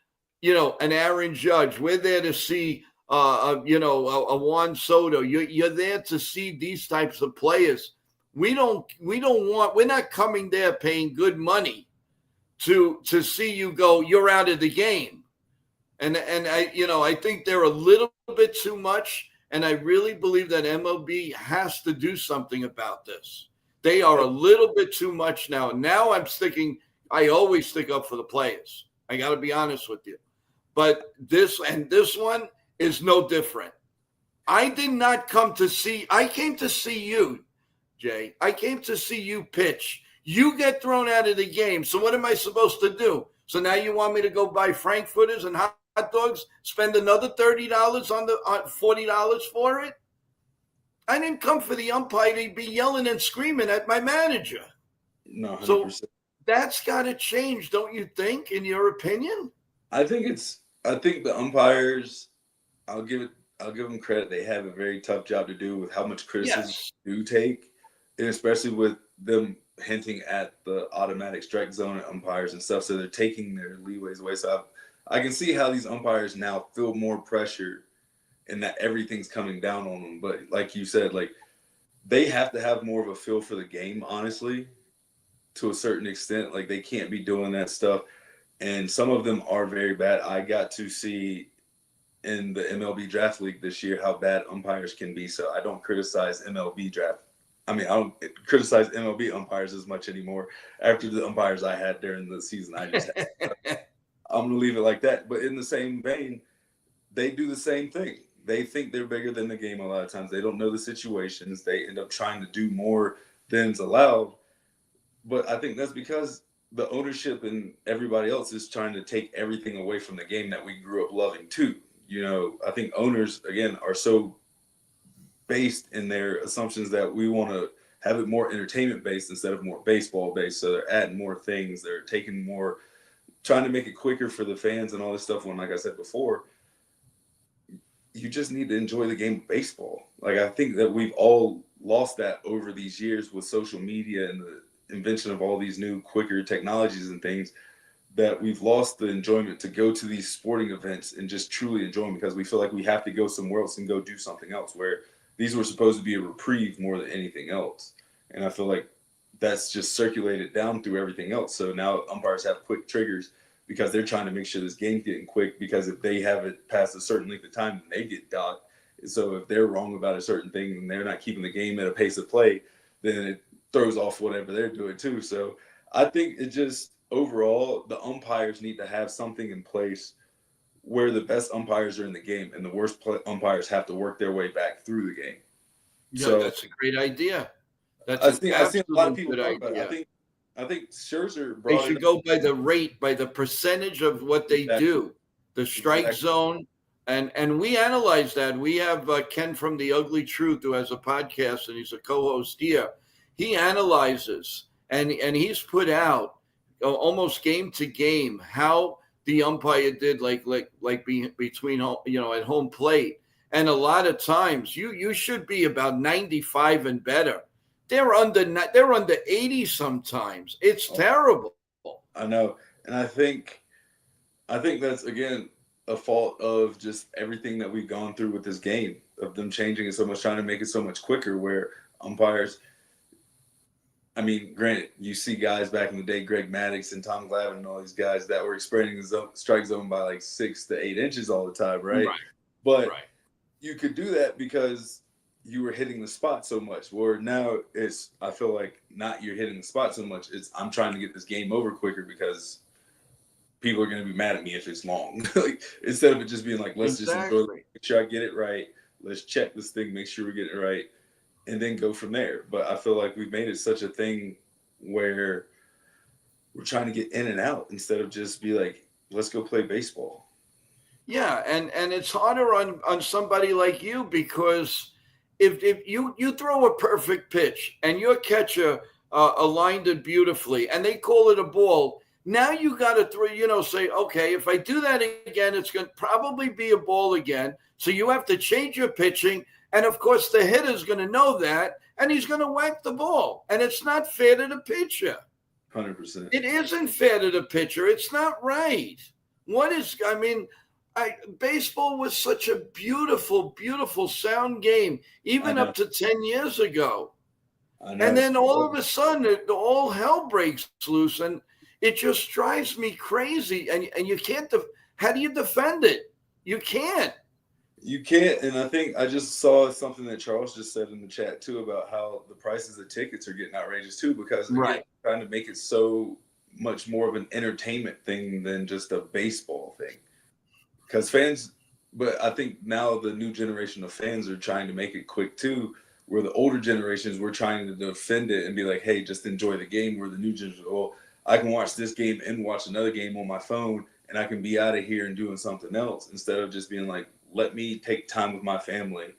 A: an Aaron Judge. We're there to see, a Juan Soto. You're there to see these types of players. We don't want. We're not coming there paying good money to see you go. You're out of the game. And I think they're a little bit too much, and I really believe that MLB has to do something about this. They are a little bit too much now. Now I always stick up for the players. I got to be honest with you. But this one is no different. I did not come to see, I came to see you, Jay. I came to see you pitch. You get thrown out of the game. So what am I supposed to do? So now you want me to go buy frankfurters and hot dogs, spend another $30 on the $40 for it? I didn't come for the umpire to be yelling and screaming at my manager.
B: no,
A: So
B: 100%.
A: that's got to change, don't you think, in your opinion?
B: I think the umpires, I'll give it, I'll give them credit. They have a very tough job to do with how much criticism
A: Yes.
B: they do take, and especially with them hinting at the automatic strike zone at umpires and stuff. So they're taking their leeways away. So I can see how these umpires now feel more pressure and that everything's coming down on them. But like you said, like they have to have more of a feel for the game, honestly, to a certain extent. Like they can't be doing that stuff. And some of them are very bad. I got to see in the MLB draft league this year how bad umpires can be. So I don't criticize MLB draft. I mean, I don't criticize MLB umpires as much anymore after the umpires I had during the season. I just had. I'm gonna leave it like that. But in the same vein, they do the same thing. They think they're bigger than the game a lot of times. They don't know the situations. They end up trying to do more than's allowed. But I think that's because the ownership and everybody else is trying to take everything away from the game that we grew up loving too. I think owners again are so based in their assumptions that we want to have it more entertainment based instead of more baseball based. So they're adding more things. They're taking more, trying to make it quicker for the fans and all this stuff. When, like I said before, you just need to enjoy the game of baseball. Like I think that we've all lost that over these years with social media and the invention of all these new quicker technologies and things, that we've lost the enjoyment to go to these sporting events and just truly enjoy them, because we feel like we have to go somewhere else and go do something else, where these were supposed to be a reprieve more than anything else. And I feel like that's just circulated down through everything else. So now umpires have quick triggers because they're trying to make sure this game's getting quick, because if they have it past a certain length of time, then they get docked. So if they're wrong about a certain thing and they're not keeping the game at a pace of play, then it throws off whatever they're doing too. So I think it just, overall, the umpires need to have something in place where the best umpires are in the game and the worst umpires have to work their way back through the game.
A: Yeah,
B: So
A: that's a great idea. That's an
B: I seen a lot of
A: absolute
B: people
A: good
B: talk about it.
A: idea.
B: I think Scherzer
A: They
B: brought it
A: should
B: up.
A: go by the rate, by the percentage of what they
B: Exactly.
A: do, the strike
B: Exactly.
A: zone, and we analyze that. We have Ken from The Ugly Truth, who has a podcast, and he's a co-host here. He analyzes, and he's put out almost game to game how the umpire did, between at home plate, and a lot of times you should be about 95 and better. They're under 80 sometimes. It's terrible.
B: I know, and I think that's again a fault of just everything that we've gone through with this game, of them changing it so much, trying to make it so much quicker. Where umpires, I mean, granted, you see guys back in the day, Greg Maddux and Tom Glavine and all these guys that were expanding the strike zone by like 6 to 8 inches all the time, right?
A: Right.
B: But
A: Right.
B: you could do that because you were hitting the spot so much. Where now it's, I feel like, not you're hitting the spot so much. It's I'm trying to get this game over quicker because people are going to be mad at me if it's long. Like, instead of it just being like, let's just enjoy, make sure I get it right. Let's check this thing, make sure we get it right, and then go from there. But I feel like we've made it such a thing where we're trying to get in and out instead of just be like, let's go play baseball.
A: Yeah, and it's harder on somebody like you because if you throw a perfect pitch and your catcher aligned it beautifully and they call it a ball, now you got to say, okay, if I do that again, it's going to probably be a ball again. So you have to change your pitching, and of course the hitter's going to know that, and he's going to whack the ball, and it's not fair to the pitcher.
B: 100%.
A: It isn't fair to the pitcher. It's not right. What is? I mean. Baseball was such a beautiful, beautiful sound game, even up to 10 years ago. And then all of a sudden, all hell breaks loose, and it just drives me crazy. And you can't. How do you defend it? You can't.
B: You can't. And I think I just saw something that Charles just said in the chat too about how the prices of tickets are getting outrageous too, because again, trying to make it so much more of an entertainment thing than just a baseball thing. Because fans, but I think now the new generation of fans are trying to make it quick too, where the older generations were trying to defend it and be like, hey, just enjoy the game, where the new generation, well, I can watch this game and watch another game on my phone, and I can be out of here and doing something else, instead of just being like, let me take time with my family,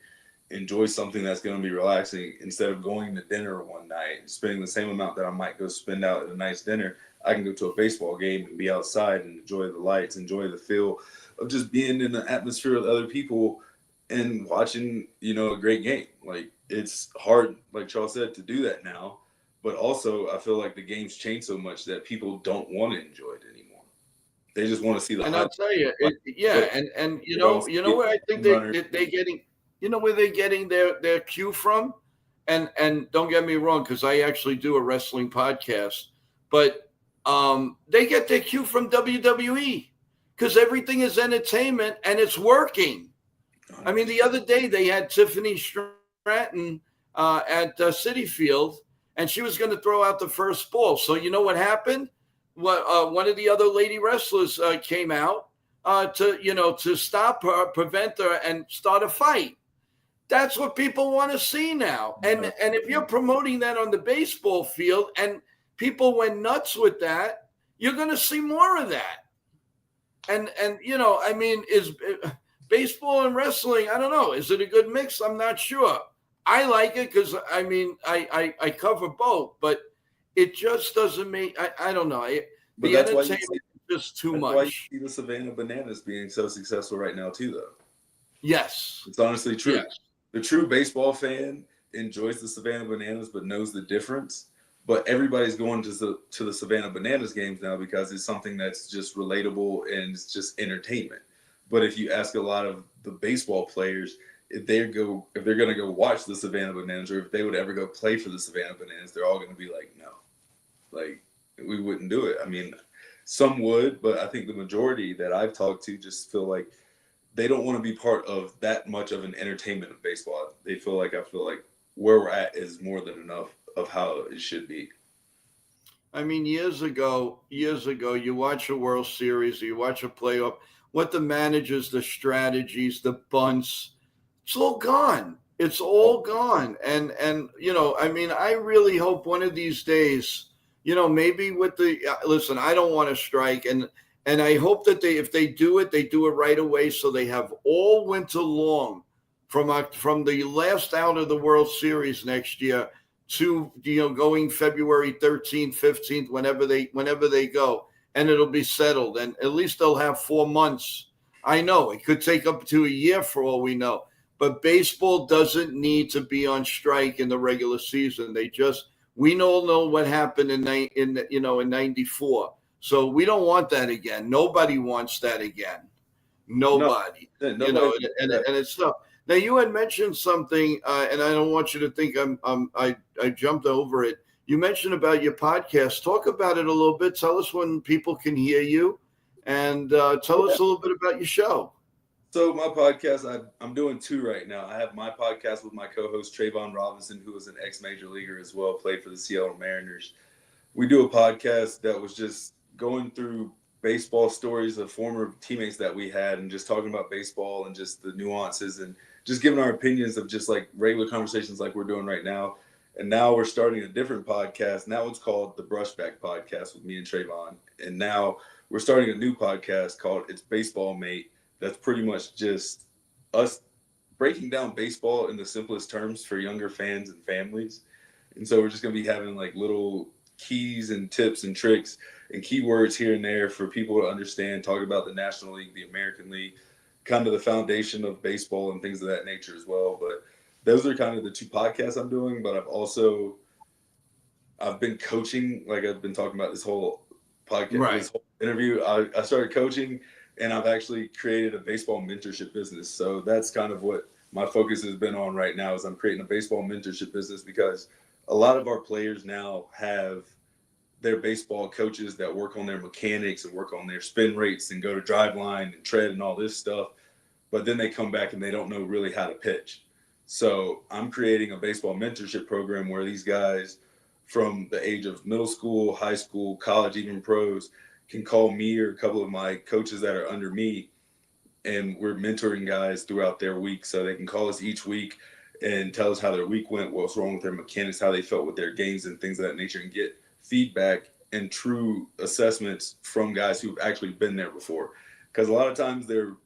B: enjoy something that's going to be relaxing, instead of going to dinner one night and spending the same amount that I might go spend out at a nice dinner. I can go to a baseball game and be outside and enjoy the lights, enjoy the feel of just being in the atmosphere with other people and watching, a great game. Like, it's hard, like Charles said, to do that now. But also, I feel like the game's changed so much that people don't want to enjoy it anymore. They just want to see the.
A: And I'll tell you, and where I think they getting, where they're getting their cue from, and don't get me wrong, because I actually do a wrestling podcast, but they get their cue from WWE. Because everything is entertainment and it's working. I mean, the other day they had Tiffany Stratton at Citi Field, and she was going to throw out the first ball. So you know what happened? One of the other lady wrestlers came out to stop her, prevent her, and start a fight. That's what people want to see now. And if you're promoting that on the baseball field and people went nuts with that, you're going to see more of that. And I mean, is baseball and wrestling, I don't know. Is it a good mix? I'm not sure. I like it because, I mean, I cover both, but it just doesn't make, I don't know. The entertainment is just too much.
B: That's why you see the Savannah Bananas being so successful right now too, though.
A: Yes.
B: It's honestly true.
A: Yes.
B: The true baseball fan enjoys the Savannah Bananas but knows the difference. But everybody's going to the Savannah Bananas games now because it's something that's just relatable and it's just entertainment. But if you ask a lot of the baseball players if they're going to go watch the Savannah Bananas or if they would ever go play for the Savannah Bananas, they're all going to be like, no, like we wouldn't do it. I mean, some would, but I think the majority that I've talked to just feel like they don't want to be part of that much of an entertainment of baseball. I feel like where we're at is more than enough of how it should be.
A: I mean, years ago, you watch a World Series, you watch a playoff, what the managers, the strategies, the bunts, it's all gone. It's all gone. And I mean, I really hope one of these days, maybe with the listen, I don't want to strike, and I hope that if they do it, they do it right away, so they have all winter long from the last out of the World Series next year to going February 13th, 15th, whenever they go, and it'll be settled, and at least they'll have 4 months. I know it could take up to a year for all we know, but baseball doesn't need to be on strike in the regular season. We all know what happened in '94, so we don't want that again. Nobody wants that again.
B: No,
A: Nobody,
B: nobody.
A: and it's tough. Now you had mentioned something, and I don't want you to think I jumped over it. You mentioned about your podcast. Talk about it a little bit. Tell us when people can hear you, and tell us a little bit about your show.
B: So my podcast, I'm doing two right now. I have my podcast with my co-host Trayvon Robinson, who is an ex-major leaguer as well, played for the Seattle Mariners. We do a podcast that was just going through baseball stories of former teammates that we had and just talking about baseball and just the nuances and just giving our opinions of just like regular conversations like we're doing right now. And now we're starting a different podcast, and that one's called the Brushback Podcast with me and Trayvon. And now we're starting a new podcast called It's Baseball Mate. That's pretty much just us breaking down baseball in the simplest terms for younger fans and families. And so we're just going to be having like little keys and tips and tricks and keywords here and there for people to understand, talk about the National League, the American League, kind of the foundation of baseball and things of that nature as well. But those are kind of the two podcasts I'm doing. But I've been coaching, like I've been talking about this whole podcast,
A: Right.
B: this whole interview. I started coaching, and I've actually created a baseball mentorship business. So that's kind of what my focus has been on right now is I'm creating a baseball mentorship business because a lot of our players now have their baseball coaches that work on their mechanics and work on their spin rates and go to drive line and tread and all this stuff. But then they come back and they don't know really how to pitch. So I'm creating a baseball mentorship program where these guys from the age of middle school, high school, college, even pros can call me or a couple of my coaches that are under me, and we're mentoring guys throughout their week. So they can call us each week and tell us how their week went, what's wrong with their mechanics, how they felt with their games and things of that nature, and get feedback and true assessments from guys who've actually been there before. Because a lot of times their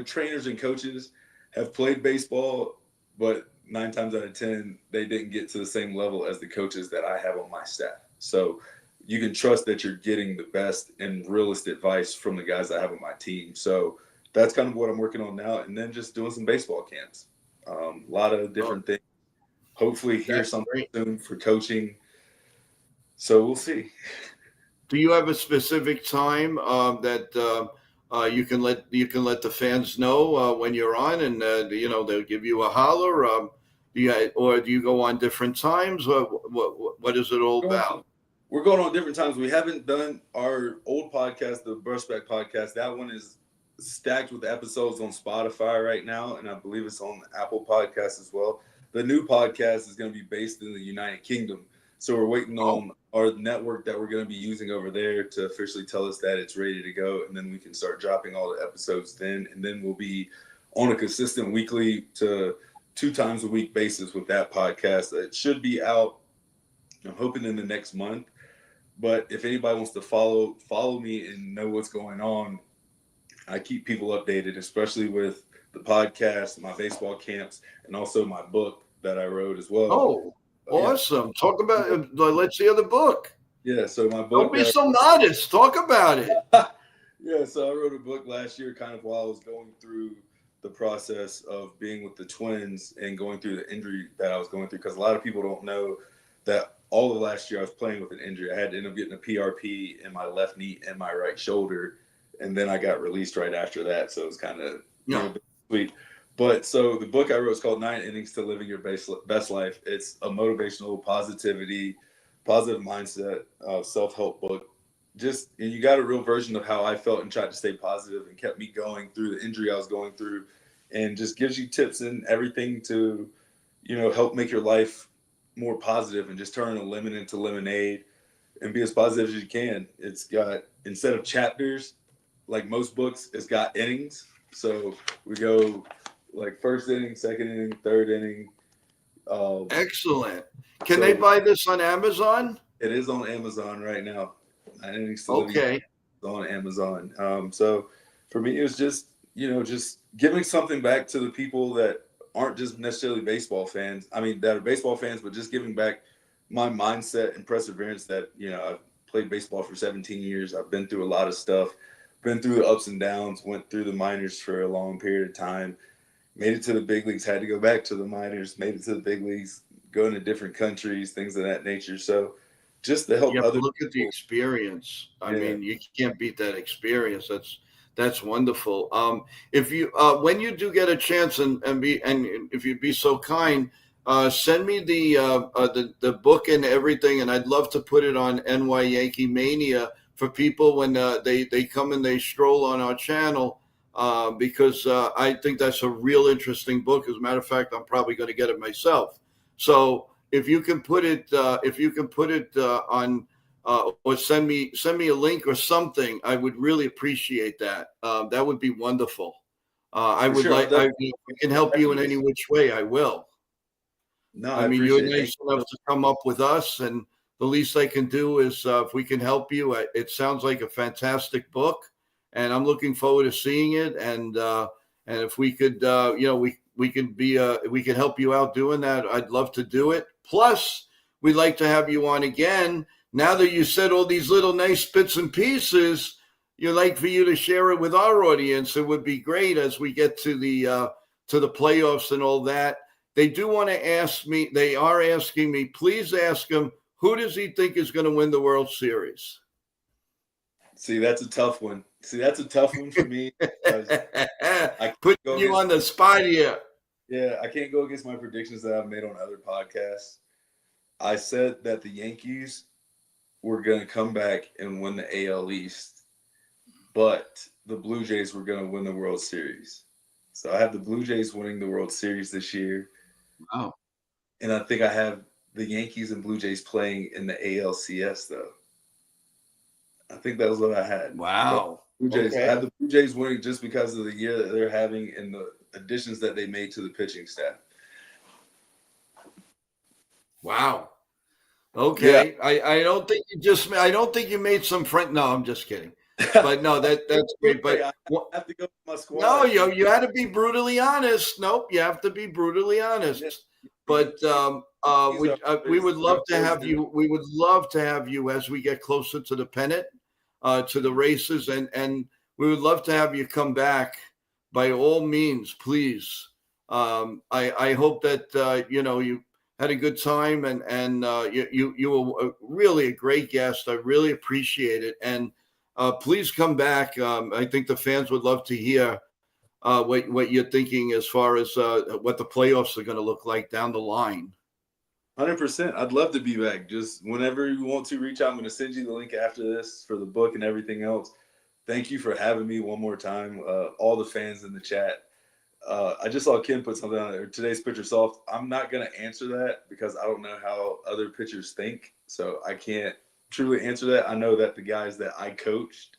B: trainers and coaches have played baseball, but 9 times out of 10, they didn't get to the same level as the coaches that I have on my staff. So you can trust that you're getting the best and realist advice from the guys I have on my team. So that's kind of what I'm working on now. And then just doing some baseball camps. A lot of different things. Hopefully hear
A: That's
B: something
A: great.
B: soon for coaching. So we'll see.
A: Do you have a specific time that you can let the fans know when you're on, and they'll give you a holler? Or do you go on different times? What is it all about?
B: We're going on different times. We haven't done our old podcast, the Brushback Podcast. That one is stacked with episodes on Spotify right now, and I believe it's on Apple Podcasts as well. The new podcast is going to be based in the United Kingdom. So we're waiting
A: Oh,
B: on our network that we're going to be using over there to officially tell us that it's ready to go, and then we can start dropping all the episodes then, and then we'll be on a consistent weekly to 2 times a week basis with that podcast. It should be out, I'm hoping, in the next month. But if anybody wants to follow me and know what's going on, I keep people updated, especially with the podcast, my baseball camps, and also my book that I wrote as well.
A: oh,
B: Yeah,
A: awesome! Talk about it. Let's hear the book.
B: yeah. So my
A: Don't
B: book
A: be
B: that
A: so modest. Talk about it.
B: yeah, so I wrote a book last year, kind of while I was going through the process of being with the Twins and going through the injury that I was going through. Because a lot of people don't know that all of last year I was playing with an injury. I had to end up getting a PRP in my left knee and my right shoulder, and then I got released right after that. So it was kind of
A: No.
B: sweet. But so the book I wrote is called 9 Innings to Living Your Best Life. It's a motivational, positive mindset, self-help book. Just, and you got a real version of how I felt and tried to stay positive and kept me going through the injury I was going through, and just gives you tips and everything to, help make your life more positive and just turn a lemon into lemonade. and be as positive as you can. It's got, instead of chapters, like most books, it's got innings. So we go like first inning, second inning, third inning.
A: Excellent. Can they
B: So
A: buy this on Amazon?
B: it is on Amazon right now. Nine innings to live
A: Okay.
B: on Amazon. So for me, it was just, just giving something back to the people that aren't just necessarily baseball fans. I mean, that are baseball fans, but just giving back my mindset and perseverance that, I've played baseball for 17 years. I've been through a lot of stuff, been through the ups and downs, went through the minors for a long period of time, made it to the big leagues, had to go back to the minors, made it to the big leagues, going to different countries, things of that nature. So just to help
A: Yeah, but
B: other
A: look at the
B: people.
A: experience. I
B: Yeah.
A: mean, you can't beat that experience. That's wonderful. If you when you do get a chance and if you'd be so kind, send me the book and everything, and I'd love to put it on NY Yankee Mania for people when they come and they stroll on our channel. Because I think that's a real interesting book. As a matter of fact, I'm probably going to get it myself. So if you can put it on or send me a link or something, I would really appreciate that. That would be wonderful. I
B: For
A: would
B: sure.
A: like if I can help you in any which way, I will.
B: No,
A: I
B: I
A: mean, you're
B: appreciate it. Thank
A: nice enough to come up with us, and the least I can do is if we can help you. It sounds like a fantastic book, and I'm looking forward to seeing it. And if we could, we could help you out doing that. I'd love to do it. Plus, we'd like to have you on again. Now that you said all these little nice bits and pieces, you'd like for you to share it with our audience. It would be great as we get to the playoffs and all that. They do want to ask me, they are asking me, please ask him, who does he think is going to win the World Series?
B: See, that's a tough one. That's a tough one for me.
A: Putting you on the spot here.
B: Yeah, I can't go against my predictions that I've made on other podcasts. I said that the Yankees were going to come back and win the AL East, but the Blue Jays were going to win the World Series. So I have the Blue Jays winning the World Series this year.
A: Wow.
B: And I think I have the Yankees and Blue Jays playing in the ALCS, though. I think that was what I had.
A: Wow.
B: Blue Jays.
A: Okay.
B: I had the Blue Jays winning just because of the year that they're having and the additions that they made to the pitching staff.
A: Wow. Okay. Yeah. I don't think you made some friend. No, I'm just kidding. But no, that's great. But
B: I have to go with my squad.
A: No, you had to be brutally honest. Nope, you have to be brutally honest. But we would love to have you. We would love to have you as we get closer to the pennant, to the races, and we would love to have you come back. By all means, please. I hope that you had a good time, and you were really a great guest. I really appreciate it, and please come back. I think the fans would love to hear what you're thinking as far as what the playoffs are going to look like down the line.
B: 100%. I'd love to be back. Just whenever you want to reach out, I'm going to send you the link after this for the book and everything else. Thank you for having me one more time. All the fans in the chat. I just saw Ken put something on there. Today's pitcher soft. I'm not going to answer that because I don't know how other pitchers think. So I can't truly answer that. I know that the guys that I coached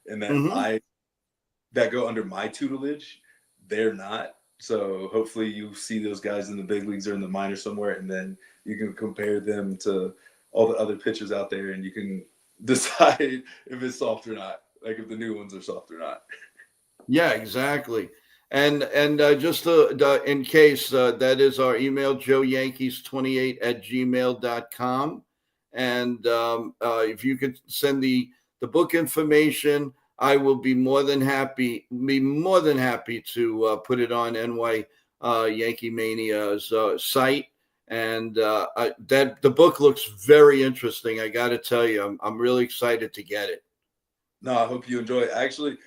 B: and that that go under my tutelage, they're not. So hopefully you see those guys in the big leagues or in the minors somewhere, and then you can compare them to all the other pitchers out there, and you can decide if it's soft or not, like if the new ones are soft or not.
A: Yeah, exactly. And just in case, that is our email, joeyankees28@gmail.com. And if you could send the book information, I will be more than happy to put it on NY Yankee Mania's site. And that the book looks very interesting. I got to tell you, I'm really excited to get it.
B: No, I hope you enjoy it. Actually,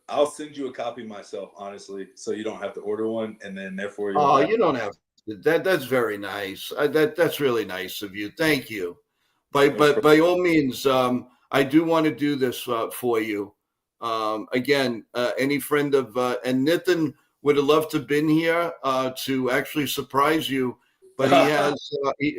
B: I'll send you a copy myself, honestly, so you don't have to order one, and then therefore
A: you don't have to. That's very nice. That's really nice of you. Thank you. But by all means, I do want to do this for you. Again, any friend of and Nitin would have loved to have been here to actually surprise you. but he has.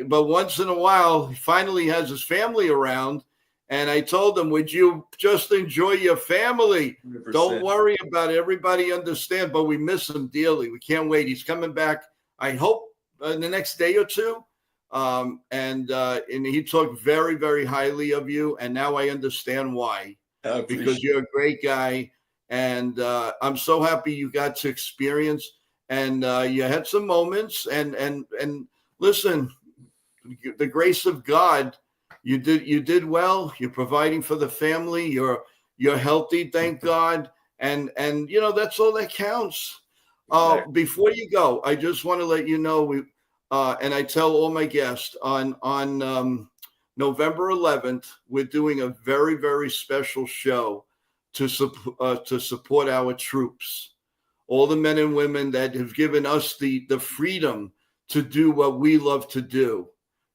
A: But once in a while, he finally has his family around. And I told him, "Would you just enjoy your family?
B: 100%.
A: Don't worry about it. Everybody understand." But we miss him dearly. We can't wait. He's coming back. I hope in the next day or two. And he talked very, very highly of you. And now I understand why. Because you're a great guy. And I'm so happy you got to experience. And you had some moments. And listen, the grace of God. You did well. You're providing for the family. You're healthy, thank God. And that's all that counts.
B: Exactly.
A: Before you go, I just want to let you know and I tell all my guests on November 11th, we're doing a very, very special show to support our troops, all the men and women that have given us the freedom to do what we love to do.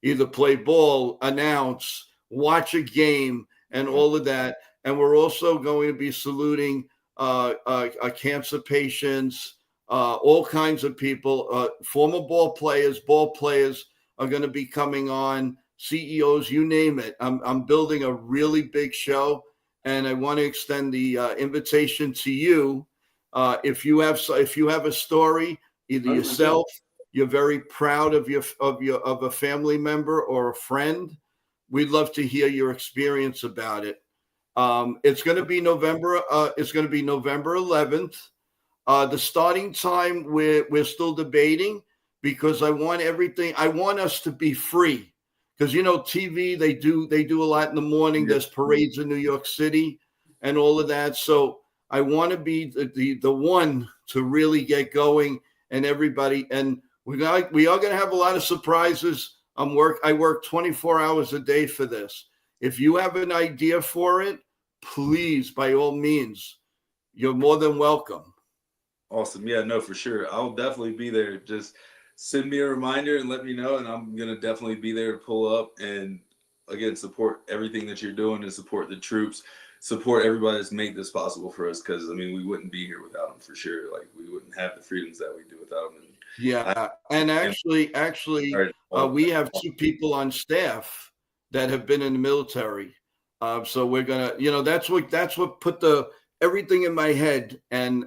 A: Either play ball, announce, watch a game, and all of that. And we're also going to be saluting cancer patients, all kinds of people, former ball players are going to be coming on, CEOs, you name it. I'm building a really big show, and I want to extend the invitation to you. If you have a story, either
B: 100%.
A: yourself, you're very proud of a family member or a friend, we'd love to hear your experience about it. It's going to be November 11th. The starting time we're still debating, because I want us to be free, because TV, they do a lot in the morning.
B: Yeah.
A: There's parades in New York City and all of that. So I want to be the one to really get going, and everybody. And we are going to have a lot of surprises. I work 24 hours a day for this. If you have an idea for it, please, by all means, you're more than welcome.
B: Awesome. Yeah, no, for sure. I'll definitely be there. Just send me a reminder and let me know, and I'm going to definitely be there to pull up and, again, support everything that you're doing and support the troops, support everybody that's made this possible for us, because, we wouldn't be here without them, for sure. Like, we wouldn't have the freedoms that we do without them.
A: Yeah, and actually, we have 2 people on staff that have been in the military. So we're gonna, that's what put everything in my head, and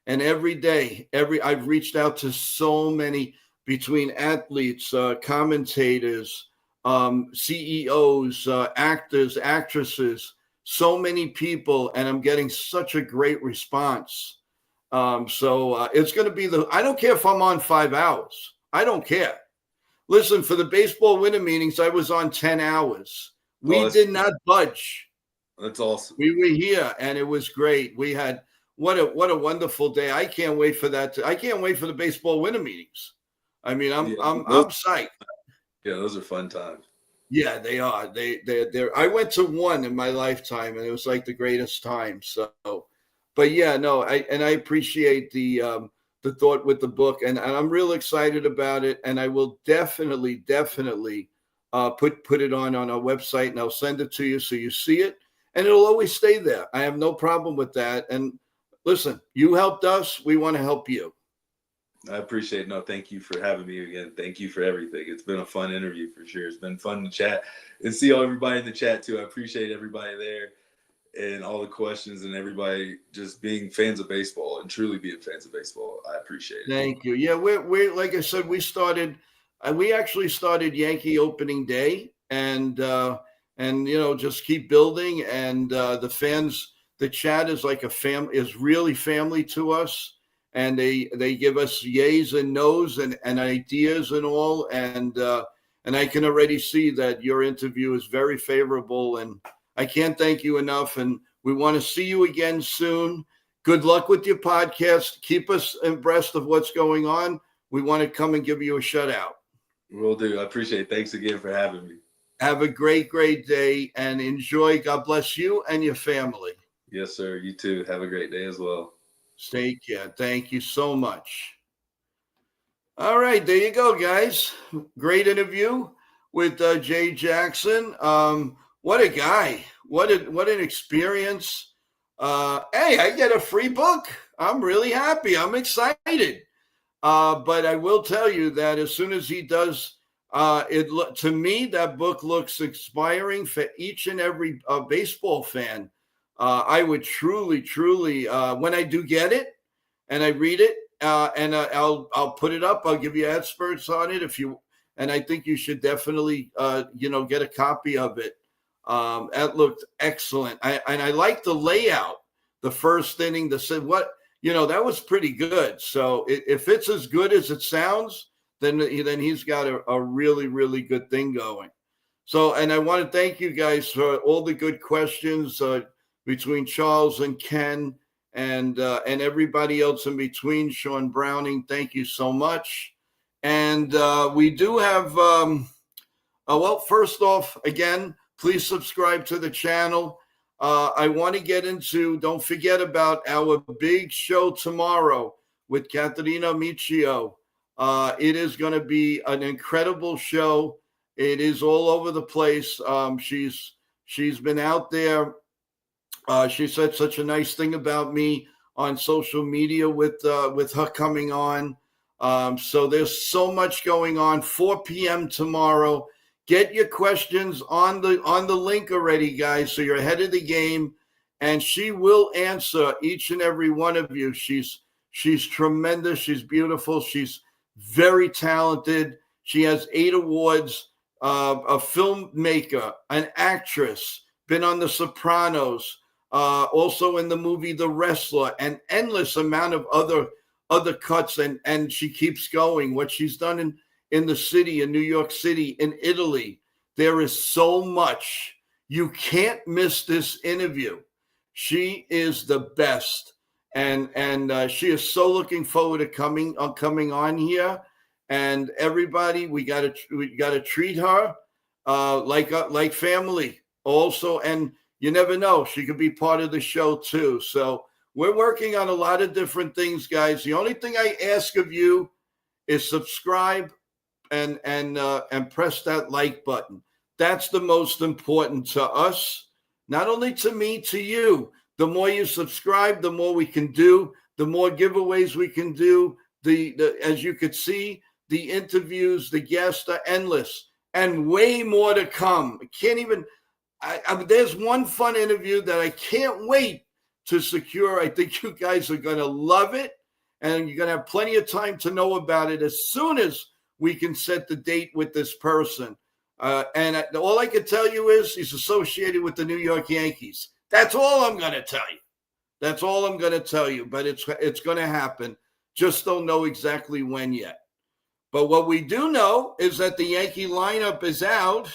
A: every day, I've reached out to so many, between athletes, commentators, CEOs, actors, actresses, so many people, and I'm getting such a great response. So it's going to be I don't care if I'm on 5 hours. I don't care. Listen, for the baseball winter meetings, I was on 10 hours. We did not budge.
B: That's awesome.
A: We were here, and it was great. We had what a wonderful day. I can't wait for that. I can't wait for the baseball winter meetings. I'm psyched.
B: Yeah, those are fun times.
A: Yeah, they are. They're. I went to one in my lifetime, and it was like the greatest time. So, but yeah, no, I appreciate the thought with the book, and I'm real excited about it. And I will definitely put it on our website, and I'll send it to you so you see it, and it'll always stay there. I have no problem with that. And listen, you helped us. We want to help you.
B: I appreciate it. No, thank you for having me again. Thank you for everything. It's been a fun interview for sure. It's been fun to chat and see everybody in the chat too. I appreciate everybody there and all the questions, and everybody just being fans of baseball and truly being fans of baseball. I appreciate it.
A: Thank you. Yeah, we're like I said, we actually started Yankee opening day, and just keep building. And the fans, the chat is like is really family to us. And they give us yays and nos and ideas and all. And I can already see that your interview is very favorable. And I can't thank you enough. And we want to see you again soon. Good luck with your podcast. Keep us abreast of what's going on. We want to come and give you a shout out.
B: Will do. I appreciate it. Thanks again for having me.
A: Have a great, great day and enjoy. God bless you and your family.
B: Yes, sir. You too. Have a great day as well.
A: Take care. Thank you so much. All right, there you go, guys. Great interview with Jay Jackson. What a guy. What an experience. Hey, I get a free book. I'm really happy. I'm excited. But I will tell you that as soon as he does, to me, that book looks inspiring for each and every baseball fan. I would truly, truly, when I do get it and I read it, and I'll put it up. I'll give you experts on it if you. And I think you should definitely, get a copy of it. That looked excellent. And I like the layout. The first inning, that was pretty good. So if it's as good as it sounds, then he's got a really, really good thing going. So, and I want to thank you guys for all the good questions between Charles and Ken and everybody else in between. Sean Browning, thank you so much. And we do have, first off, again, please subscribe to the channel. I want to get into, don't forget about our big show tomorrow with Caterina Michio. It is going to be an incredible show. It is all over the place. She's been out there. She said such a nice thing about me on social media with her coming on. So there's so much going on. 4 p.m. tomorrow. Get your questions on the link already, guys, so you're ahead of the game. And she will answer each and every one of you. She's tremendous. She's beautiful. She's very talented. She has 8 awards. A filmmaker, an actress, been on The Sopranos, also in the movie The Wrestler, an endless amount of other cuts, and she keeps going. What she's done in the city, in New York City, in Italy, there is so much. You can't miss this interview. She is the best, and she is so looking forward to coming on here. And everybody, we gotta treat her like family also. And you never know, she could be part of the show too. So we're working on a lot of different things, guys. The only thing I ask of you is subscribe and press that like button. That's the most important to us, not only to me, to you. The more you subscribe, the more we can do, the more giveaways we can do. As you could see, the interviews, the guests are endless, and way more to come. I can't even. There's one fun interview that I can't wait to secure. I think you guys are going to love it, and you're going to have plenty of time to know about it as soon as we can set the date with this person. And all I can tell you is he's associated with the New York Yankees. That's all I'm going to tell you. That's all I'm going to tell you. But it's going to happen. Just don't know exactly when yet. But what we do know is that the Yankee lineup is out.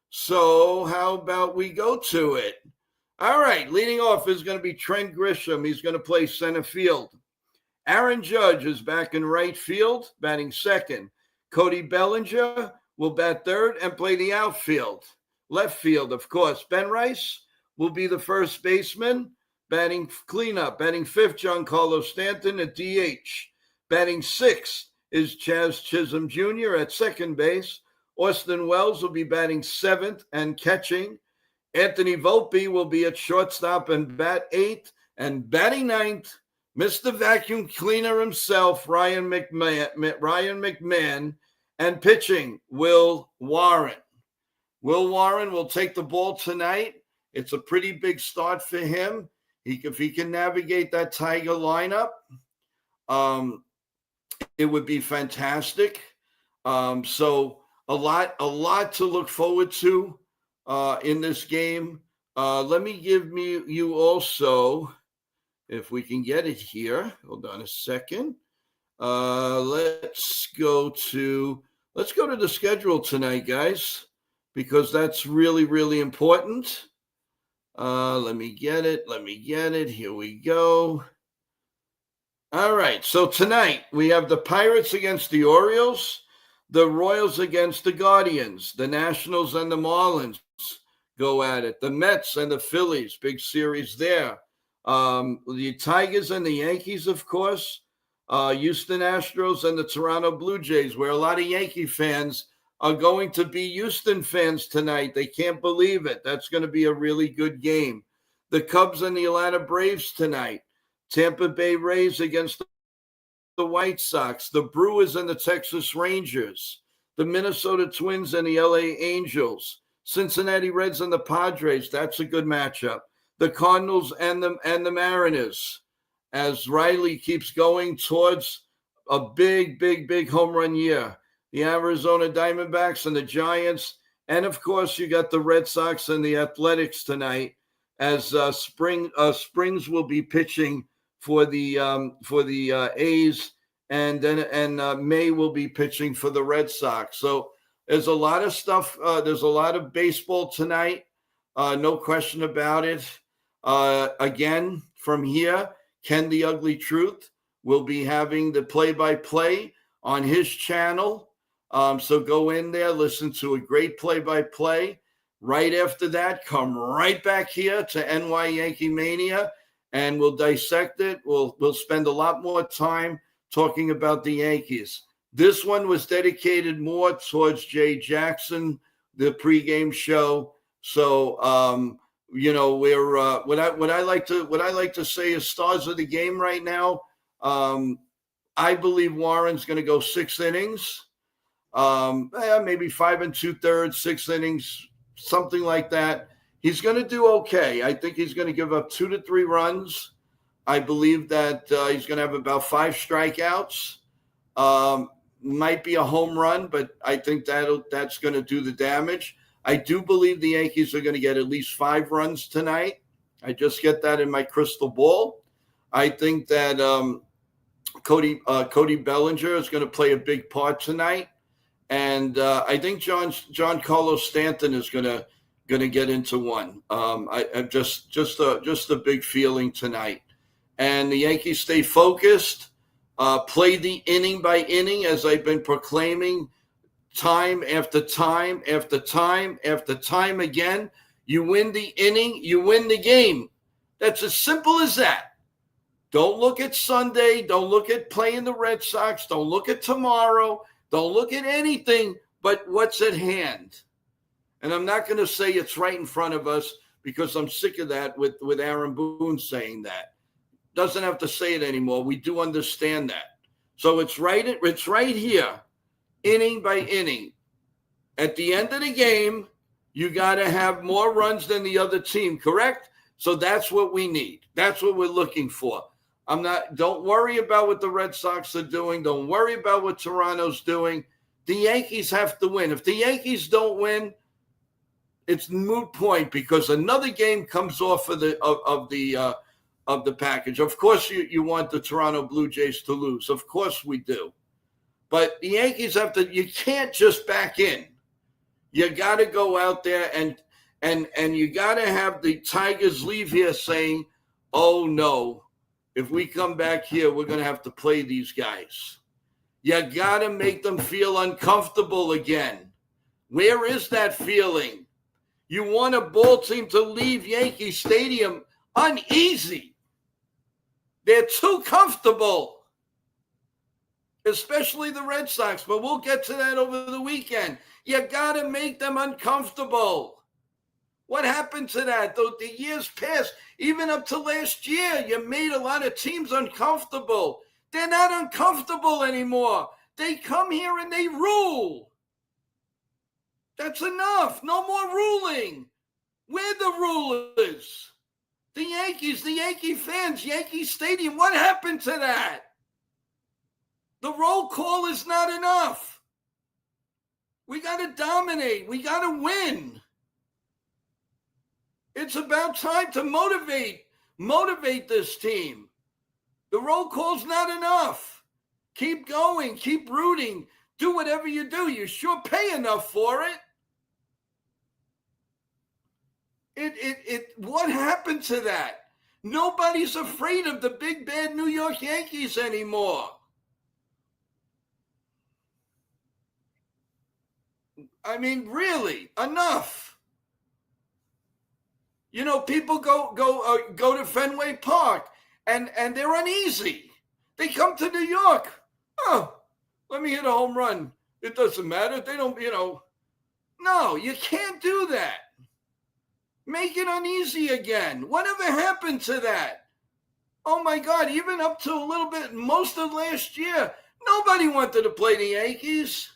A: So how about we go to it? All right, leading off is going to be Trent Grisham. He's going to play center field. Aaron Judge is back in right field, batting second. Cody Bellinger will bat third and play the outfield. Left field, of course, Ben Rice will be the first baseman, batting cleanup. Batting fifth, Giancarlo Stanton at DH. Batting sixth is Chaz Chisholm Jr. at second base. Austin Wells will be batting seventh and catching. Anthony Volpe will be at shortstop and bat eighth. And batting ninth, Mr. Vacuum Cleaner himself, Ryan McMahon, and pitching, Will Warren. Will Warren will take the ball tonight. It's a pretty big start for him. If he can navigate that Tiger lineup, it would be fantastic. So a lot to look forward to in this game. Let me give you also, if we can get it here. Hold on a second. Let's go to the schedule tonight, guys, because that's really, really important. Let me get it. Here we go. All right. So tonight we have the Pirates against the Orioles, the Royals against the Guardians, the Nationals and the Marlins go at it, the Mets and the Phillies, big series there. The Tigers and the Yankees, of course, Houston Astros and the Toronto Blue Jays, where a lot of Yankee fans are going to be Houston fans tonight. They can't believe it. That's going to be a really good game. The Cubs and the Atlanta Braves tonight. Tampa Bay Rays against the White Sox, the Brewers and the Texas Rangers, the Minnesota Twins and the LA Angels, Cincinnati Reds and the Padres. That's a good matchup. The Cardinals and the Mariners, as Riley keeps going towards a big home run year. The Arizona Diamondbacks and the Giants. And, of course, you got the Red Sox and the Athletics tonight, as Springs will be pitching for the A's, and May will be pitching for the Red Sox. So there's a lot of stuff. There's a lot of baseball tonight. No question about it. Again, from here, Ken the Ugly Truth will be having the play-by-play on his channel. So go in there, listen to a great play-by-play. Right after that, come right back here to NY Yankee Mania, and we'll dissect it. We'll spend a lot more time talking about the Yankees. This one was dedicated more towards Jay Jackson, the pregame show. So we're what I like to say is stars of the game right now. I believe Warren's going to go 6 innings. Maybe 5 2/3, 6 innings, something like that. He's going to do okay. I think he's going to give up 2 to 3 runs. I believe that he's going to have about 5 strikeouts. Might be a home run, but I think that's going to do the damage. I do believe the Yankees are going to get at least 5 runs tonight. I just get that in my crystal ball. I think that Cody Bellinger is going to play a big part tonight. And I think Giancarlo Stanton is gonna get into one. I'm just a big feeling tonight. And the Yankees stay focused, play the inning by inning, as I've been proclaiming time after time after time after time again. You win the inning, you win the game. That's as simple as that. Don't look at Sunday. Don't look at playing the Red Sox. Don't look at tomorrow. Don't look at anything but what's at hand. And I'm not going to say it's right in front of us, because I'm sick of that with Aaron Boone saying that. Doesn't have to say it anymore. We do understand that. So it's right here, inning by inning. At the end of the game, you got to have more runs than the other team, correct? So that's what we need. That's what we're looking for. Don't worry about what the Red Sox are doing. Don't worry about what Toronto's doing. The Yankees have to win. If the Yankees don't win, it's a moot point, because another game comes off of the package. Of course, you want the Toronto Blue Jays to lose. Of course we do. But the Yankees you can't just back in. You got to go out there and you got to have the Tigers leave here saying, oh no, if we come back here, we're going to have to play these guys. You got to make them feel uncomfortable again. Where is that feeling? You want a ball team to leave Yankee Stadium uneasy. They're too comfortable, especially the Red Sox, but we'll get to that over the weekend. You got to make them uncomfortable. What happened to that? The years past, even up to last year, you made a lot of teams uncomfortable. They're not uncomfortable anymore. They come here and they rule. That's enough. No more ruling. We're the rulers. The Yankees, the Yankee fans, Yankee Stadium, what happened to that? The roll call is not enough. We got to dominate. We got to win. It's about time to motivate this team. The roll call's not enough. Keep going, keep rooting, do whatever you do. You sure pay enough for it. What happened to that? Nobody's afraid of the big bad New York Yankees anymore. I mean, really, enough. You know, people go to Fenway Park and they're uneasy. They come to New York. Oh, let me hit a home run. It doesn't matter. They don't, No, you can't do that. Make it uneasy again. Whatever happened to that? Oh my God, even up to a little bit, most of last year, nobody wanted to play the Yankees.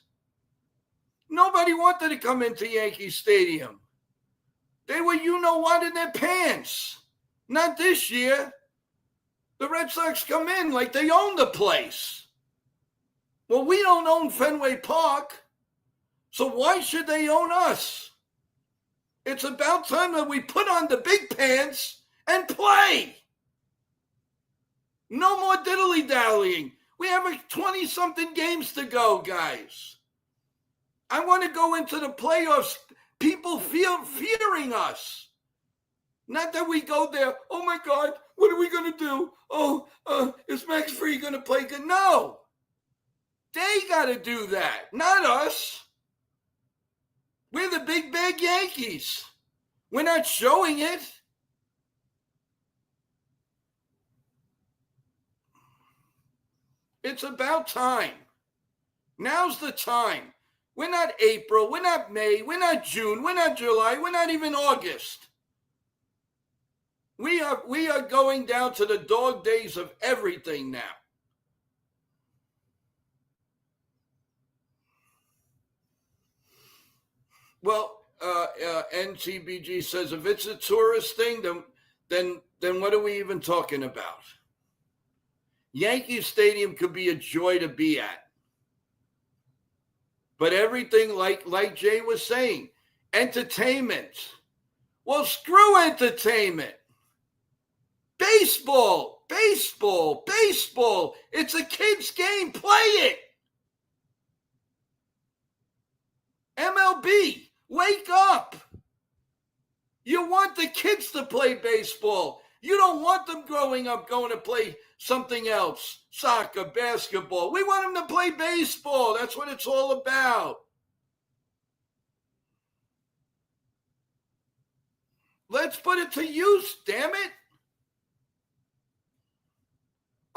A: Nobody wanted to come into Yankee Stadium. They were you-know-what in their pants. Not this year. The Red Sox come in like they own the place. Well, we don't own Fenway Park, so why should they own us? It's about time that we put on the big pants and play. No more diddly-dallying. We have 20-something games to go, guys. I want to go into the playoffs, people fearing us. Not that we go there, oh my God, what are we going to do? Oh, is Max Fried going to play good? No. They got to do that, not us. We're the big bad Yankees. We're not showing it. It's about time. Now's the time. We're not April. We're not May. We're not June. We're not July. We're not even August. We are going down to the dog days of everything now. Well, NTBG says if it's a tourist thing, then what are we even talking about? Yankee Stadium could be a joy to be at. But everything, like Jay was saying, entertainment. Well, screw entertainment. Baseball. It's a kid's game. Play it. MLB, wake up. You want the kids to play baseball. You don't want them growing up going to play something else, soccer, basketball. We want them to play baseball. That's what it's all about. Let's put it to use, damn it.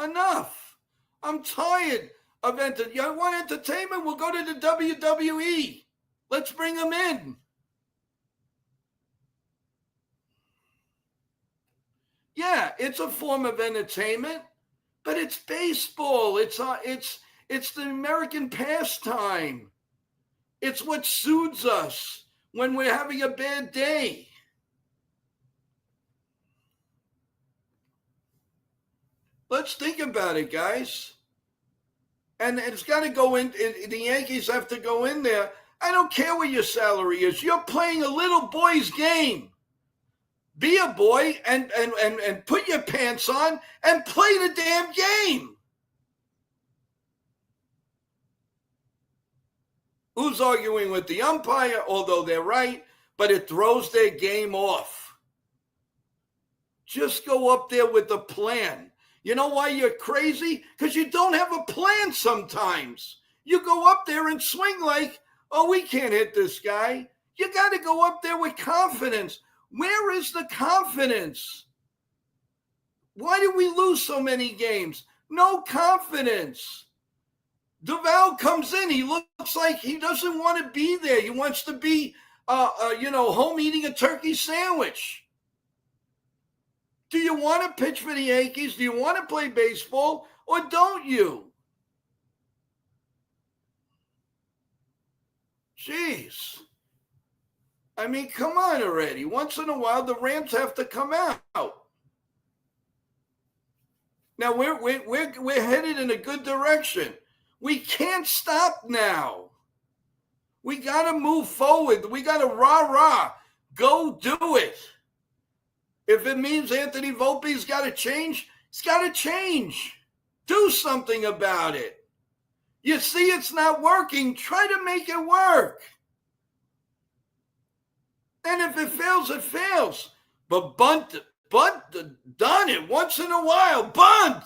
A: Enough. I'm tired of entertainment. You want entertainment? We'll go to the WWE. Let's bring them in. Yeah, it's a form of entertainment, but it's baseball. It's the American pastime. It's what soothes us when we're having a bad day. Let's think about it, guys. And it's got to go in. The Yankees have to go in there. I don't care what your salary is. You're playing a little boy's game. Be a boy and put your pants on and play the damn game. Who's arguing with the umpire? Although they're right, but it throws their game off. Just go up there with a plan. You know why you're crazy? Because you don't have a plan sometimes. You go up there and swing like, oh, we can't hit this guy. You got to go up there with confidence. Where is the confidence? Why did we lose so many games? No confidence. Duval comes in. He looks like he doesn't want to be there. He wants to be, home eating a turkey sandwich. Do you want to pitch for the Yankees? Do you want to play baseball? Or don't you? Jeez. I mean, come on already. Once in a while, the Rams have to come out. Now, we're headed in a good direction. We can't stop now. We got to move forward. We got to rah-rah. Go do it. If it means Anthony Volpe's got to change, he's got to change. Do something about it. You see it's not working, try to make it work. And if it fails, it fails. But bunt, done it once in a while. Bunt.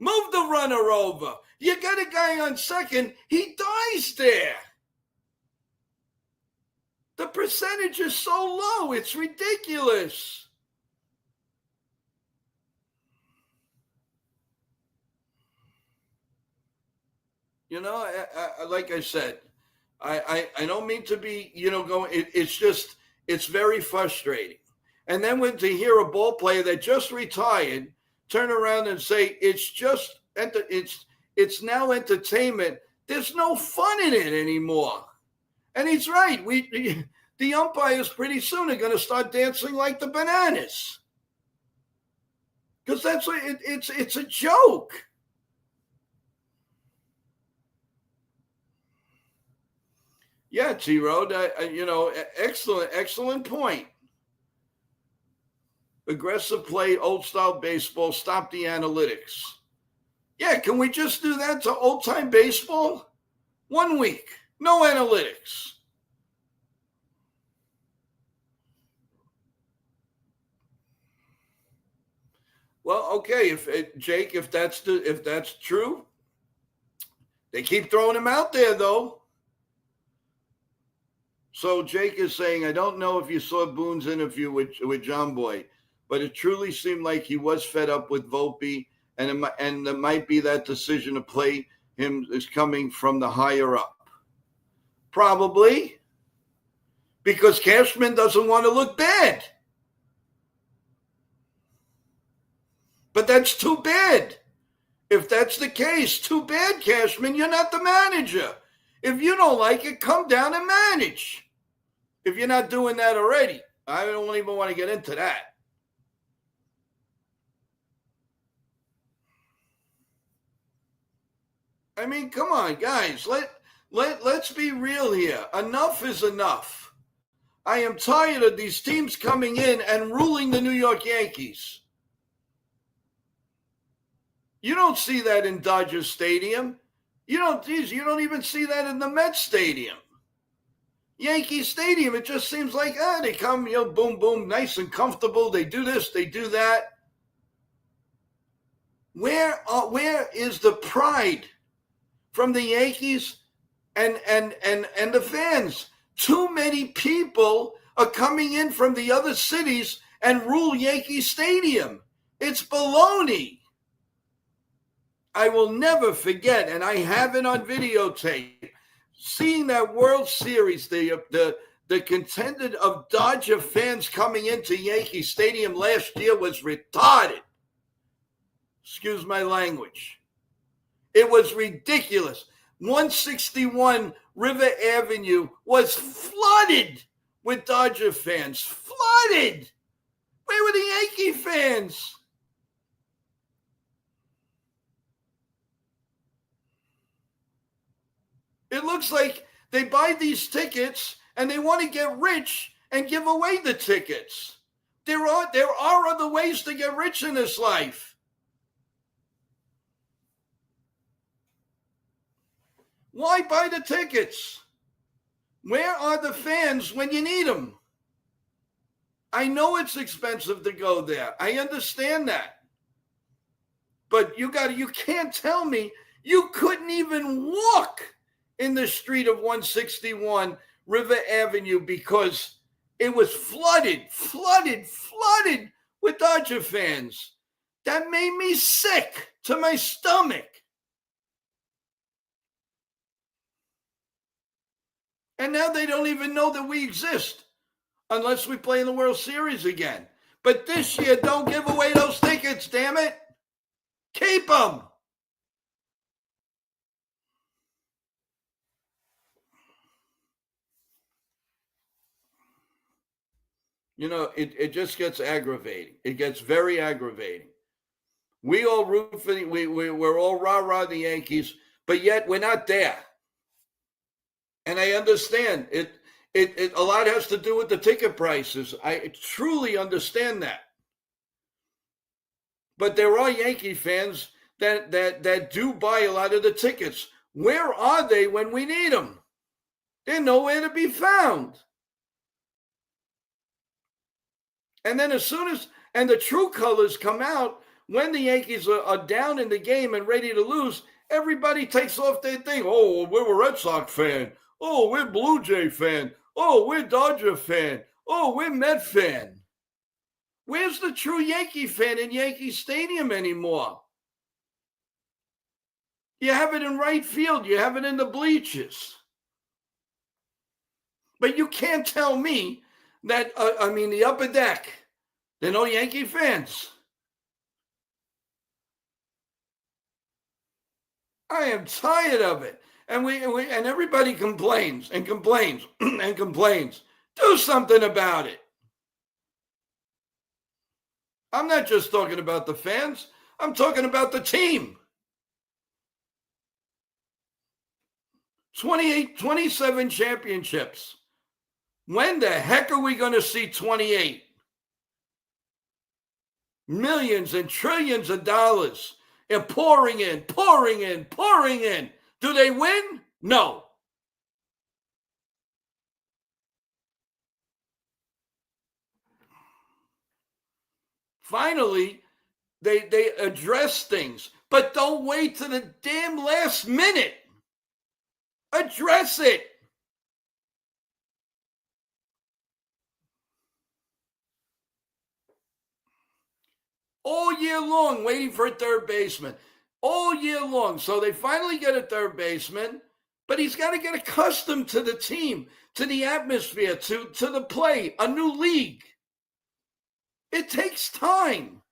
A: Move the runner over. You got a guy on second, he dies there. The percentage is so low, it's ridiculous. You know, I like I said, I don't mean to be, going. It's very frustrating. And then when to hear a ball player that just retired turn around and say it's now entertainment. There's no fun in it anymore. And he's right. The umpires pretty soon are going to start dancing like the bananas, because that's what it's a joke. Yeah, T-Road, excellent point. Aggressive play, old-style baseball, stop the analytics. Yeah, can we just do that to old-time baseball? 1 week, no analytics. Well, okay, Jake, if that's true, they keep throwing him out there, though. So Jake is saying, I don't know if you saw Boone's interview with John Boy, but it truly seemed like he was fed up with Volpe, and it might be that decision to play him is coming from the higher up. Probably. Because Cashman doesn't want to look bad. But that's too bad. If that's the case, too bad, Cashman. You're not the manager. If you don't like it, come down and manage. If you're not doing that already. I don't even want to get into that. I mean, come on, guys. Let's be real here. Enough is enough. I am tired of these teams coming in and ruling the New York Yankees. You don't see that in Dodger Stadium. You don't even see that in the Mets Stadium. Yankee Stadium, it just seems like, they come, boom, boom, nice and comfortable. They do this, they do that. Where is the pride from the Yankees and the fans? Too many people are coming in from the other cities and rule Yankee Stadium. It's baloney. I will never forget, and I have it on videotape, seeing that World Series, the contingent of Dodger fans coming into Yankee Stadium last year was retarded. Excuse my language. It was ridiculous. 161 River Avenue was flooded with Dodger fans. Flooded. Where were the Yankee fans? It looks like they buy these tickets and they want to get rich and give away the tickets. There are other ways to get rich in this life. Why buy the tickets? Where are the fans when you need them? I know it's expensive to go there. I understand that. But you can't tell me you couldn't even walk in the street of 161 River Avenue because it was flooded with Dodger fans. That made me sick to my stomach. And now they don't even know that we exist unless we play in the World Series again. But this year, don't give away those tickets, damn it. Keep them. It just gets aggravating. It gets very aggravating. We all root for we're all rah-rah the Yankees, but yet we're not there. And I understand it a lot has to do with the ticket prices. I truly understand that. But there are Yankee fans that do buy a lot of the tickets. Where are they when we need them? They're nowhere to be found. And then and the true colors come out when the Yankees are down in the game and ready to lose, everybody takes off their thing. Oh, we're a Red Sox fan. Oh, we're Blue Jay fan. Oh, we're Dodger fan. Oh, we're Met fan. Where's the true Yankee fan in Yankee Stadium anymore? You have it in right field. You have it in the bleachers. But you can't tell me that, the upper deck, there are no Yankee fans. I am tired of it. And and everybody complains and complains and complains. Do something about it. I'm not just talking about the fans. I'm talking about the team. 27 championships. When the heck are we going to see 28? Millions and trillions of dollars and pouring in, pouring in, pouring in. Do they win? No. Finally, they address things, but don't wait to the damn last minute. Address it. All year long, waiting for a third baseman. All year long. So they finally get a third baseman, but he's got to get accustomed to the team, to the atmosphere, to the play, a new league. It takes time.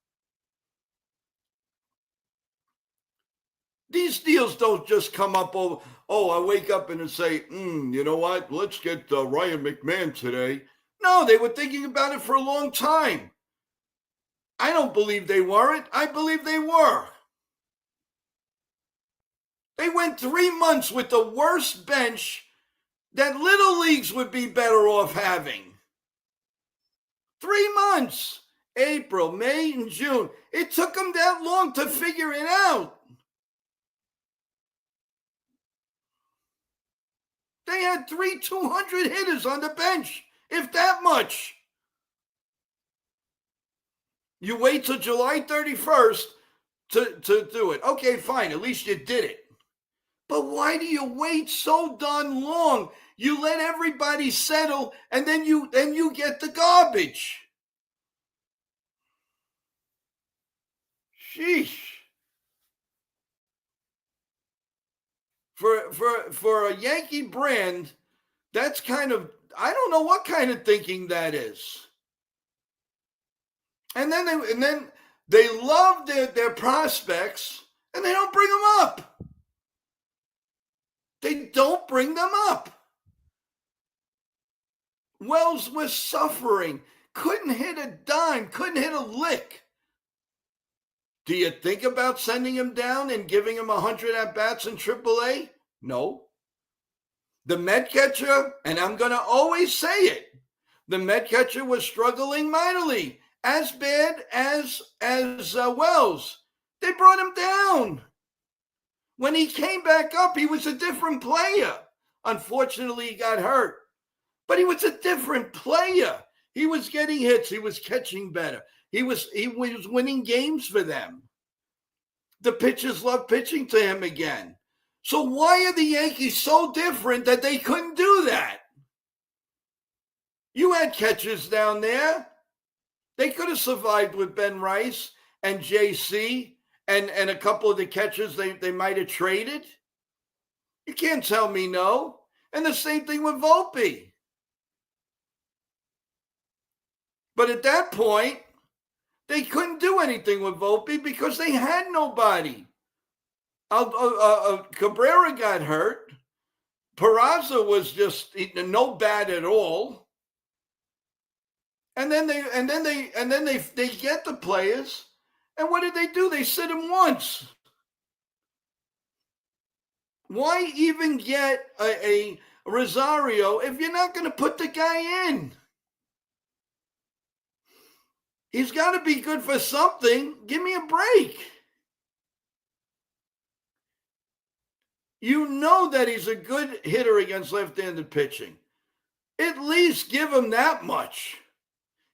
A: These deals don't just come up over, I wake up and say, you know what? Let's get Ryan McMahon today. No, they were thinking about it for a long time. I don't believe they weren't. I believe they were. They went 3 months with the worst bench that little leagues would be better off having. 3 months. April, May, and June. It took them that long to figure it out. They had 200 hitters on the bench, if that much. You wait till July 31st to do it. Okay, fine. At least you did it. But why do you wait so darn long? You let everybody settle, and then you get the garbage. Sheesh. For a Yankee brand, that's kind of, I don't know what kind of thinking that is. And then they love their prospects, and they don't bring them up. They don't bring them up. Wells was suffering, couldn't hit a dime, couldn't hit a lick. Do you think about sending him down and giving him 100 at-bats in AAA? No. The Met catcher, and I'm going to always say it, the Met catcher was struggling mightily, as bad as Wells. They brought him down. When he came back up, he was a different player. Unfortunately, he got hurt. But he was a different player. He was getting hits. He was catching better. He was winning games for them. The pitchers loved pitching to him again. So why are the Yankees so different that they couldn't do that? You had catchers down there. They could have survived with Ben Rice and JC and a couple of the catchers they might have traded. You can't tell me no. And the same thing with Volpe. But at that point, they couldn't do anything with Volpe because they had nobody. Cabrera got hurt. Peraza was just no bat at all. And then they get the players, and what did they do? They sit him once. Why even get a Rosario if you're not going to put the guy in? He's got to be good for something. Give me a break. You know that he's a good hitter against left-handed pitching. At least give him that much.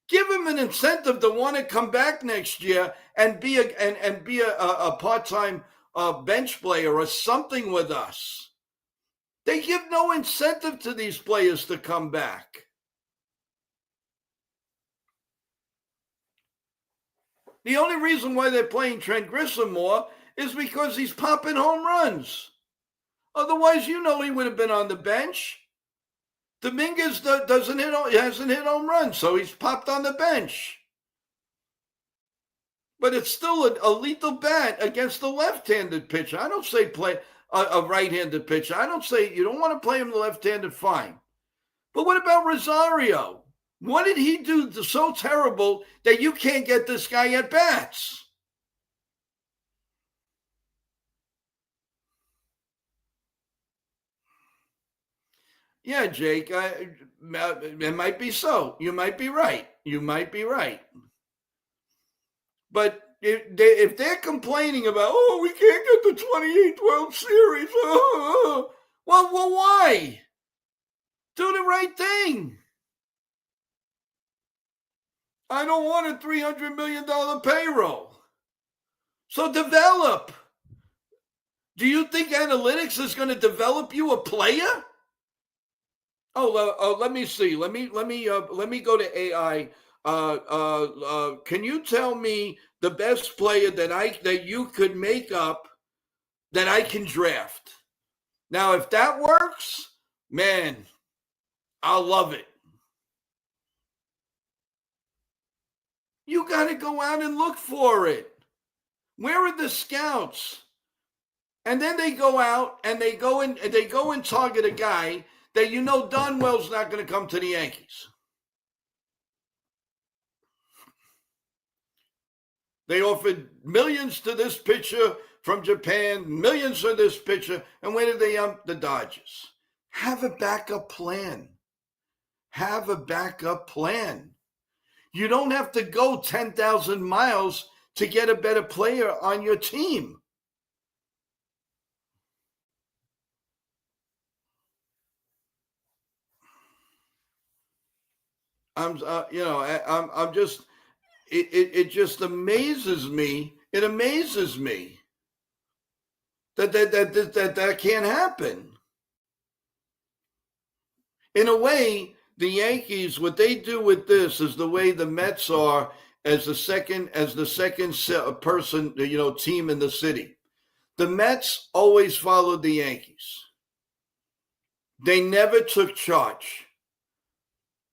A: Give him an incentive to want to come back next year and be a part-time bench player or something with us. They give no incentive to these players to come back. The only reason why they're playing Trent Grisham more is because he's popping home runs. Otherwise, he would have been on the bench. Dominguez hasn't hit home runs, so he's popped on the bench. but it's still a lethal bat against the left-handed pitcher. I don't say play a right-handed pitcher. I don't say you don't want to play him the left-handed, fine. But what about Rosario? What did he do so terrible that you can't get this guy at bats? Yeah, Jake, it might be so. You might be right. You might be right. But if they're complaining about, oh, we can't get the 28th World Series, well, why? Do the right thing. I don't want a $300 million payroll. So develop. Do you think analytics is going to develop you a player? Let me see. Let me go to AI. Can you tell me the best player that you could make up that I can draft? Now, if that works, man, I'll love it. You got to go out and look for it. Where are the scouts? And then they go out and they go and target a guy that you know darn well's not going to come to the Yankees. They offered millions to this pitcher from Japan, millions for this pitcher, and where did they the Dodgers? Have a backup plan. Have a backup plan. You don't have to go 10,000 miles to get a better player on your team. I'm just, it just amazes me. It amazes me that can't happen. In a way, the Yankees, what they do with this is the way the Mets are as the second person, team in the city. The Mets always followed the Yankees. They never took charge.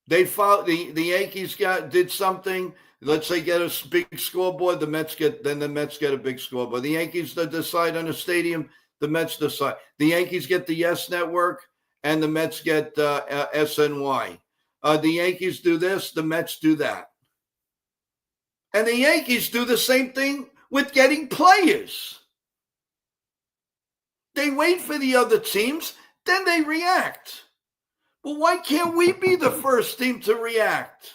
A: They followed the Yankees did something. Let's say get a big scoreboard. The Mets get a big scoreboard. The Yankees decide on a stadium. The Mets decide. The Yankees get the Yes Network, and the Mets get SNY. The Yankees do this. The Mets do that. And the Yankees do the same thing with getting players. They wait for the other teams, then they react. Well, why can't we be the first team to react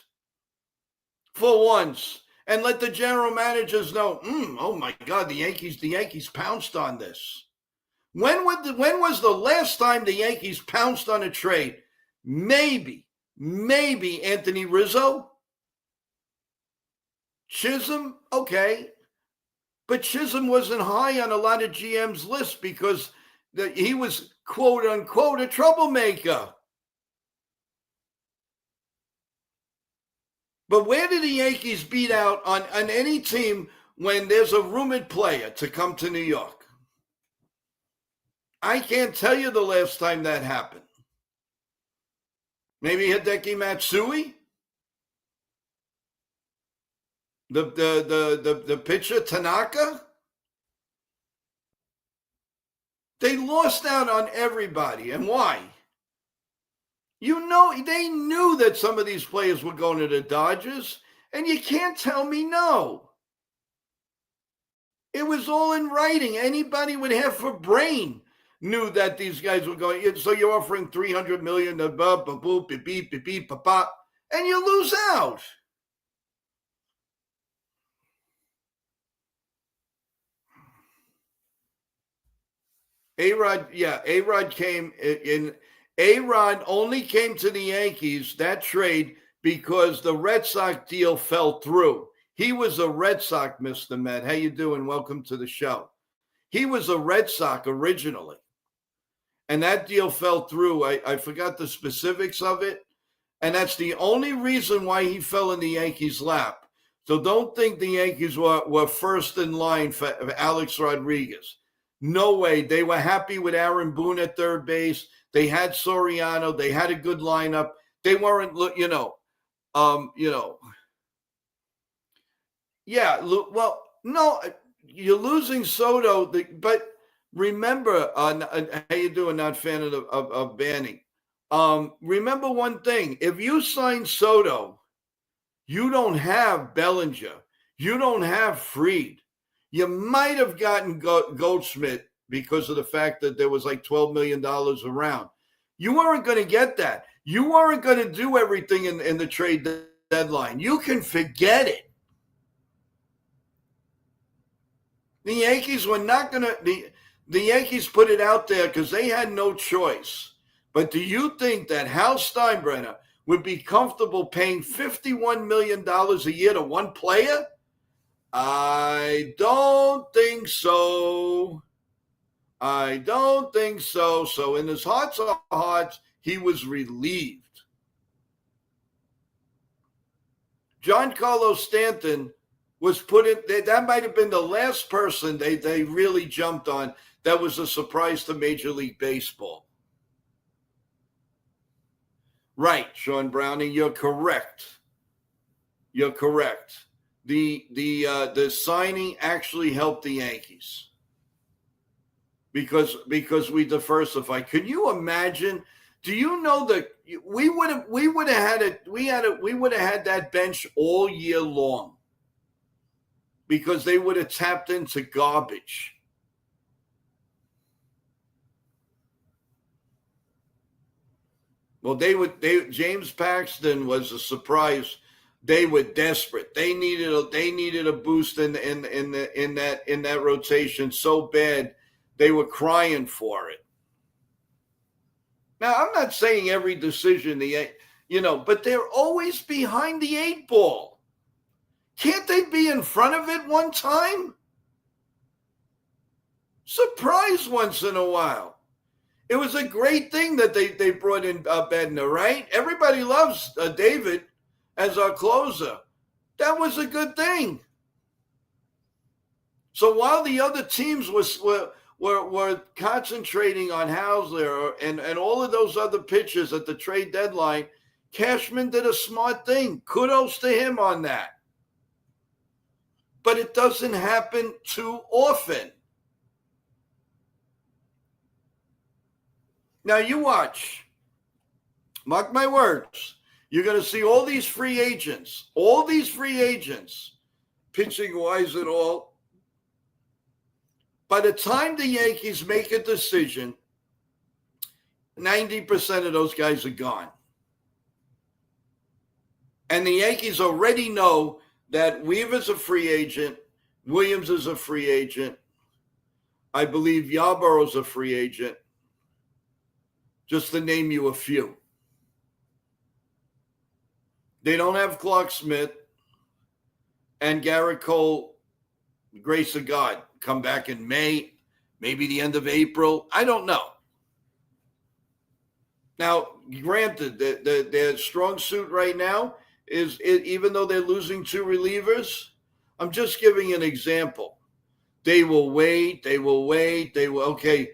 A: for once and let the general managers know, oh my God, the Yankees pounced on this. When was the last time the Yankees pounced on a trade? Maybe Anthony Rizzo. Chisholm, okay. But Chisholm wasn't high on a lot of GM's list because he was, quote unquote, a troublemaker. But where did the Yankees beat out on any team when there's a rumored player to come to New York? I can't tell you the last time that happened. Maybe Hideki Matsui? The pitcher, Tanaka? They lost out on everybody. And why? They knew that some of these players were going to the Dodgers, and you can't tell me no. It was all in writing. Anybody with half a brain knew that these guys were going. So you're offering $300 million, and you lose out. A-Rod came in. A-Rod only came to the Yankees, that trade, because the Red Sox deal fell through. He was a Red Sox, Mr. Met. How you doing? Welcome to the show. He was a Red Sox originally. And that deal fell through. I forgot the specifics of it. And that's the only reason why he fell in the Yankees' lap. So don't think the Yankees were first in line for Alex Rodriguez. No way. They were happy with Aaron Boone at third base. They had Soriano. They had a good lineup. They weren't, Yeah, well, no, you're losing Soto, but remember, how you doing? Not fan of banning. Remember one thing: if you sign Soto, you don't have Bellinger, you don't have Freed. You might have gotten Goldschmidt because of the fact that there was like $12 million around. You weren't going to get that. You weren't going to do everything in the trade deadline. You can forget it. The Yankees were not going to, the Yankees put it out there because they had no choice. But do you think that Hal Steinbrenner would be comfortable paying $51 million a year to one player? I don't think so. I don't think so. So in his hearts of hearts, he was relieved. Giancarlo Stanton was put in, that might have been the last person they really jumped on that was a surprise to Major League Baseball. Right, Sean Browning, you're correct. You're correct. The signing actually helped the Yankees because we diversified. Can you imagine? Do you know that we would have had that bench all year long because they would have tapped into garbage. Well, James Paxton was a surprise. They were desperate. They needed a boost in that rotation so bad. They were crying for it. Now, I'm not saying every decision but they're always behind the 8 ball. Can't they be in front of it one time? Surprise once in a while. It was a great thing that they brought in Bednar, right? Everybody loves David as our closer. That was a good thing. So while the other teams were concentrating on Hausler and all of those other pitchers at the trade deadline, Cashman did a smart thing. Kudos to him on that. But it doesn't happen too often. Now you watch. Mark my words. You're going to see all these free agents, pitching-wise and all. By the time the Yankees make a decision, 90% of those guys are gone. And the Yankees already know that Weaver's a free agent, Williams is a free agent. I believe Yarborough's a free agent, just to name you a few. They don't have Clark Smith and Garrett Cole, grace of God, come back in May, maybe the end of April. I don't know. Now, granted, their strong suit right now is, even though they're losing 2 relievers, I'm just giving an example. They will wait. Okay,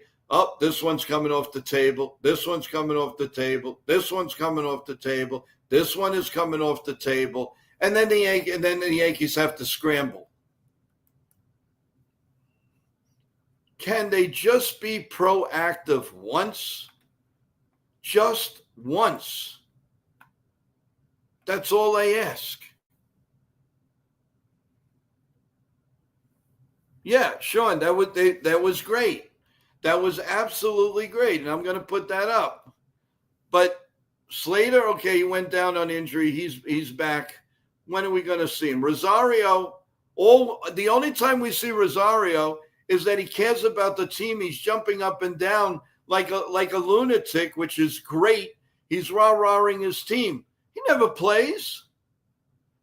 A: this one's coming off the table. This one's coming off the table. This one's coming off the table. This one is coming off the table. And then the Yankees have to scramble. Can they just be proactive once? Just once. That's all I ask. Yeah, Sean, that was great. That was absolutely great, and I'm going to put that up. But Slater, okay, he went down on injury. He's back. When are we going to see him? Rosario, the only time we see Rosario is that he cares about the team. He's jumping up and down like a lunatic, which is great. He's rah-rahing his team. He never plays.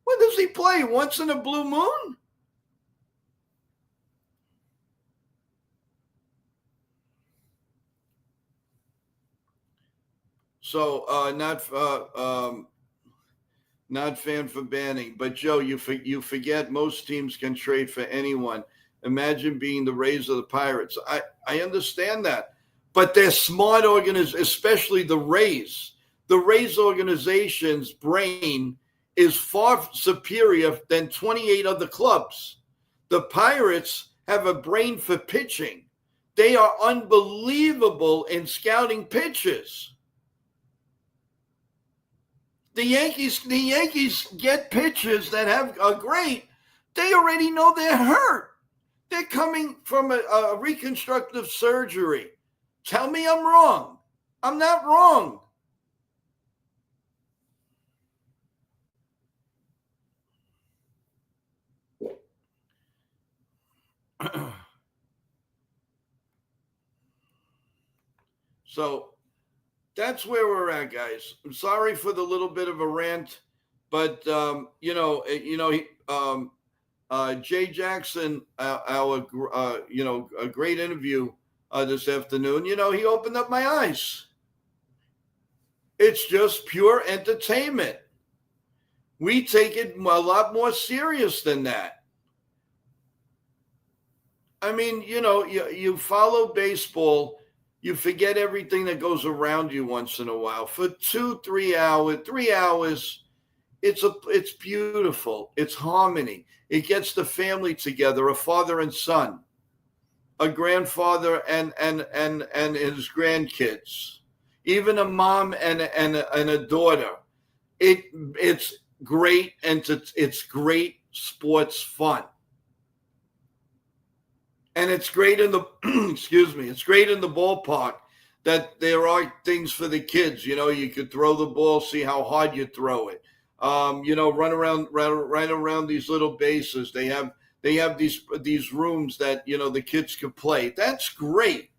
A: When does he play? Once in a blue moon? So not fan for banning, but Joe, you forget most teams can trade for anyone. Imagine being the Rays or the Pirates. I understand that, but they're smart especially the Rays. The Rays organization's brain is far superior than 28 other clubs. The Pirates have a brain for pitching. They are unbelievable in scouting pitches. The Yankees get pitchers that are great. They already know they're hurt. They're coming from a reconstructive surgery. Tell me I'm wrong. I'm not wrong. So that's where we're at, guys. I'm sorry for the little bit of a rant, but Jay Jackson, our a great interview this afternoon. He opened up my eyes. It's just pure entertainment. We take it a lot more serious than that. I mean, you follow baseball, you forget everything that goes around you once in a while. For 3 hours, it's beautiful. It's harmony. It gets the family together, a father and son, a grandfather and his grandkids, even a mom and a daughter. It's great, and it's great sports fun. And it's great in the it's great in the ballpark that there are things for the kids. You could throw the ball, see how hard you throw it. Run around these little bases. They have these rooms that the kids could play. That's great.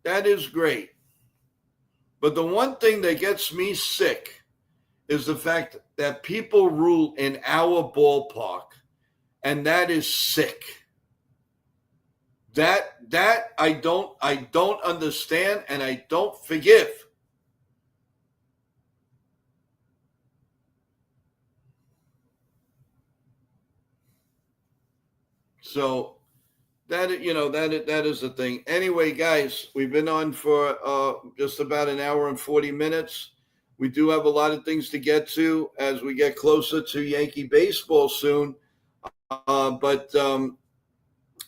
A: That is great. But the one thing that gets me sick is the fact that people rule in our ballpark, and that is sick. That I don't understand, and I don't forgive. So that is the thing. Anyway, guys, we've been on for just about an hour and 40 minutes. We do have a lot of things to get to as we get closer to Yankee baseball soon. But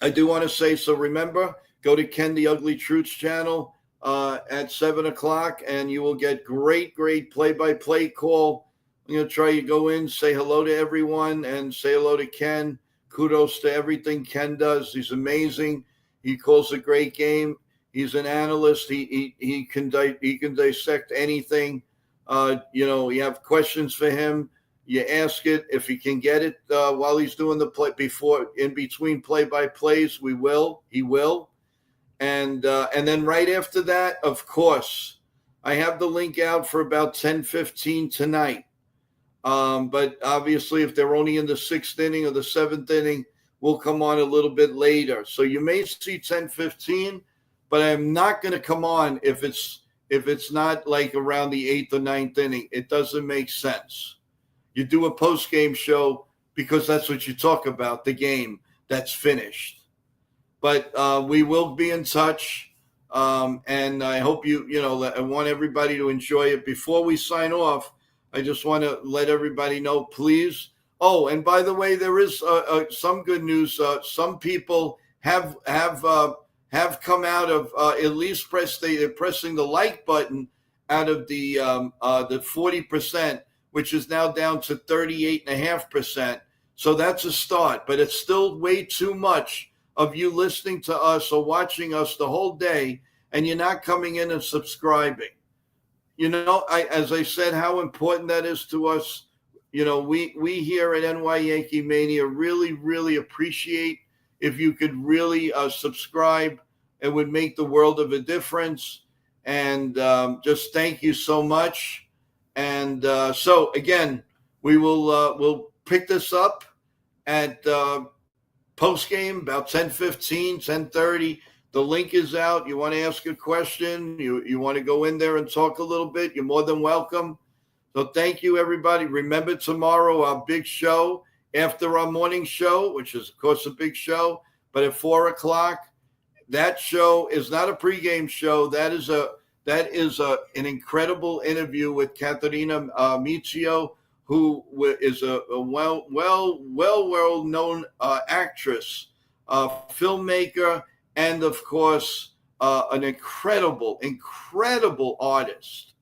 A: I do want to say, so remember, go to Ken the Ugly Truth's channel at 7 o'clock, and you will get great play-by-play call. I'm going to try to go in, say hello to everyone, and say hello to Ken. Kudos to everything Ken does. He's amazing. He calls a great game. He's an analyst. He can dissect anything. You have questions for him. You ask it. If he can get it while he's doing the play, in between play-by-plays, he will. And then right after that, of course, I have the link out for about 10:15 tonight. But obviously, if they're only in the 6th inning or the 7th inning, we'll come on a little bit later. So you may see 10:15, but I'm not going to come on if it's not like around the 8th or 9th inning. It doesn't make sense. You do a post-game show because that's what you talk about, the game that's finished. But we will be in touch, and I hope I want everybody to enjoy it. Before we sign off, I just want to let everybody know, please. Oh, and by the way, there is some good news. Some people have come out of at least pressing the like button out of the 40%, which is now down to 38.5%. So that's a start, but it's still way too much of you listening to us or watching us the whole day, and you're not coming in and subscribing. As I said, how important that is to us. We here at NY Yankee Mania really, really appreciate if you could really subscribe. It would make the world of a difference. And just thank you so much. And so again, we'll pick this up at post game about 10:15, 10:30. The link is out. You want to ask a question, you want to go in there and talk a little bit, you're more than welcome. So thank you, everybody. Remember, tomorrow our big show after our morning show, which is of course a big show, but at 4 o'clock. That show is not a pregame show. That That is an incredible interview with Caterina Miccio, who is a well-known actress, filmmaker, and of course, an incredible artist.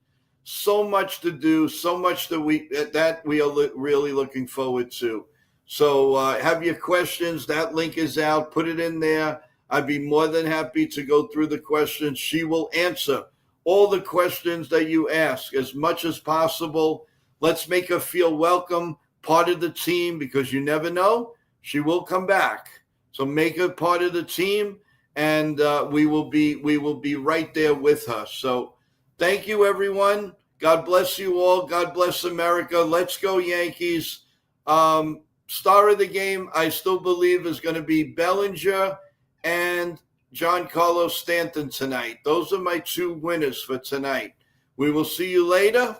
A: So much to do, so much that we are really looking forward to. So have your questions. That link is out. Put it in there. I'd be more than happy to go through the questions. She will answer all the questions that you ask as much as possible. Let's make her feel welcome, part of the team, because you never know. She will come back. So make her part of the team, and we will be right there with her. So thank you, everyone. God bless you all. God bless America. Let's go, Yankees. Star of the game, I still believe, is going to be Bellinger and Giancarlo Stanton tonight. Those are my two winners for tonight. We will see you later.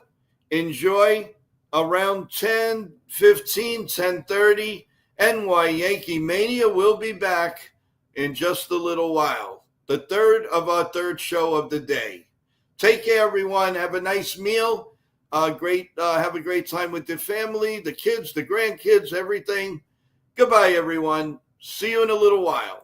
A: Enjoy around 10:15, 10:30. NY Yankee Mania will be back in just a little while. The third of our third show of the day. Take care, everyone. Have a nice meal. Have a great time with your family, the kids, the grandkids, everything. Goodbye, everyone. See you in a little while.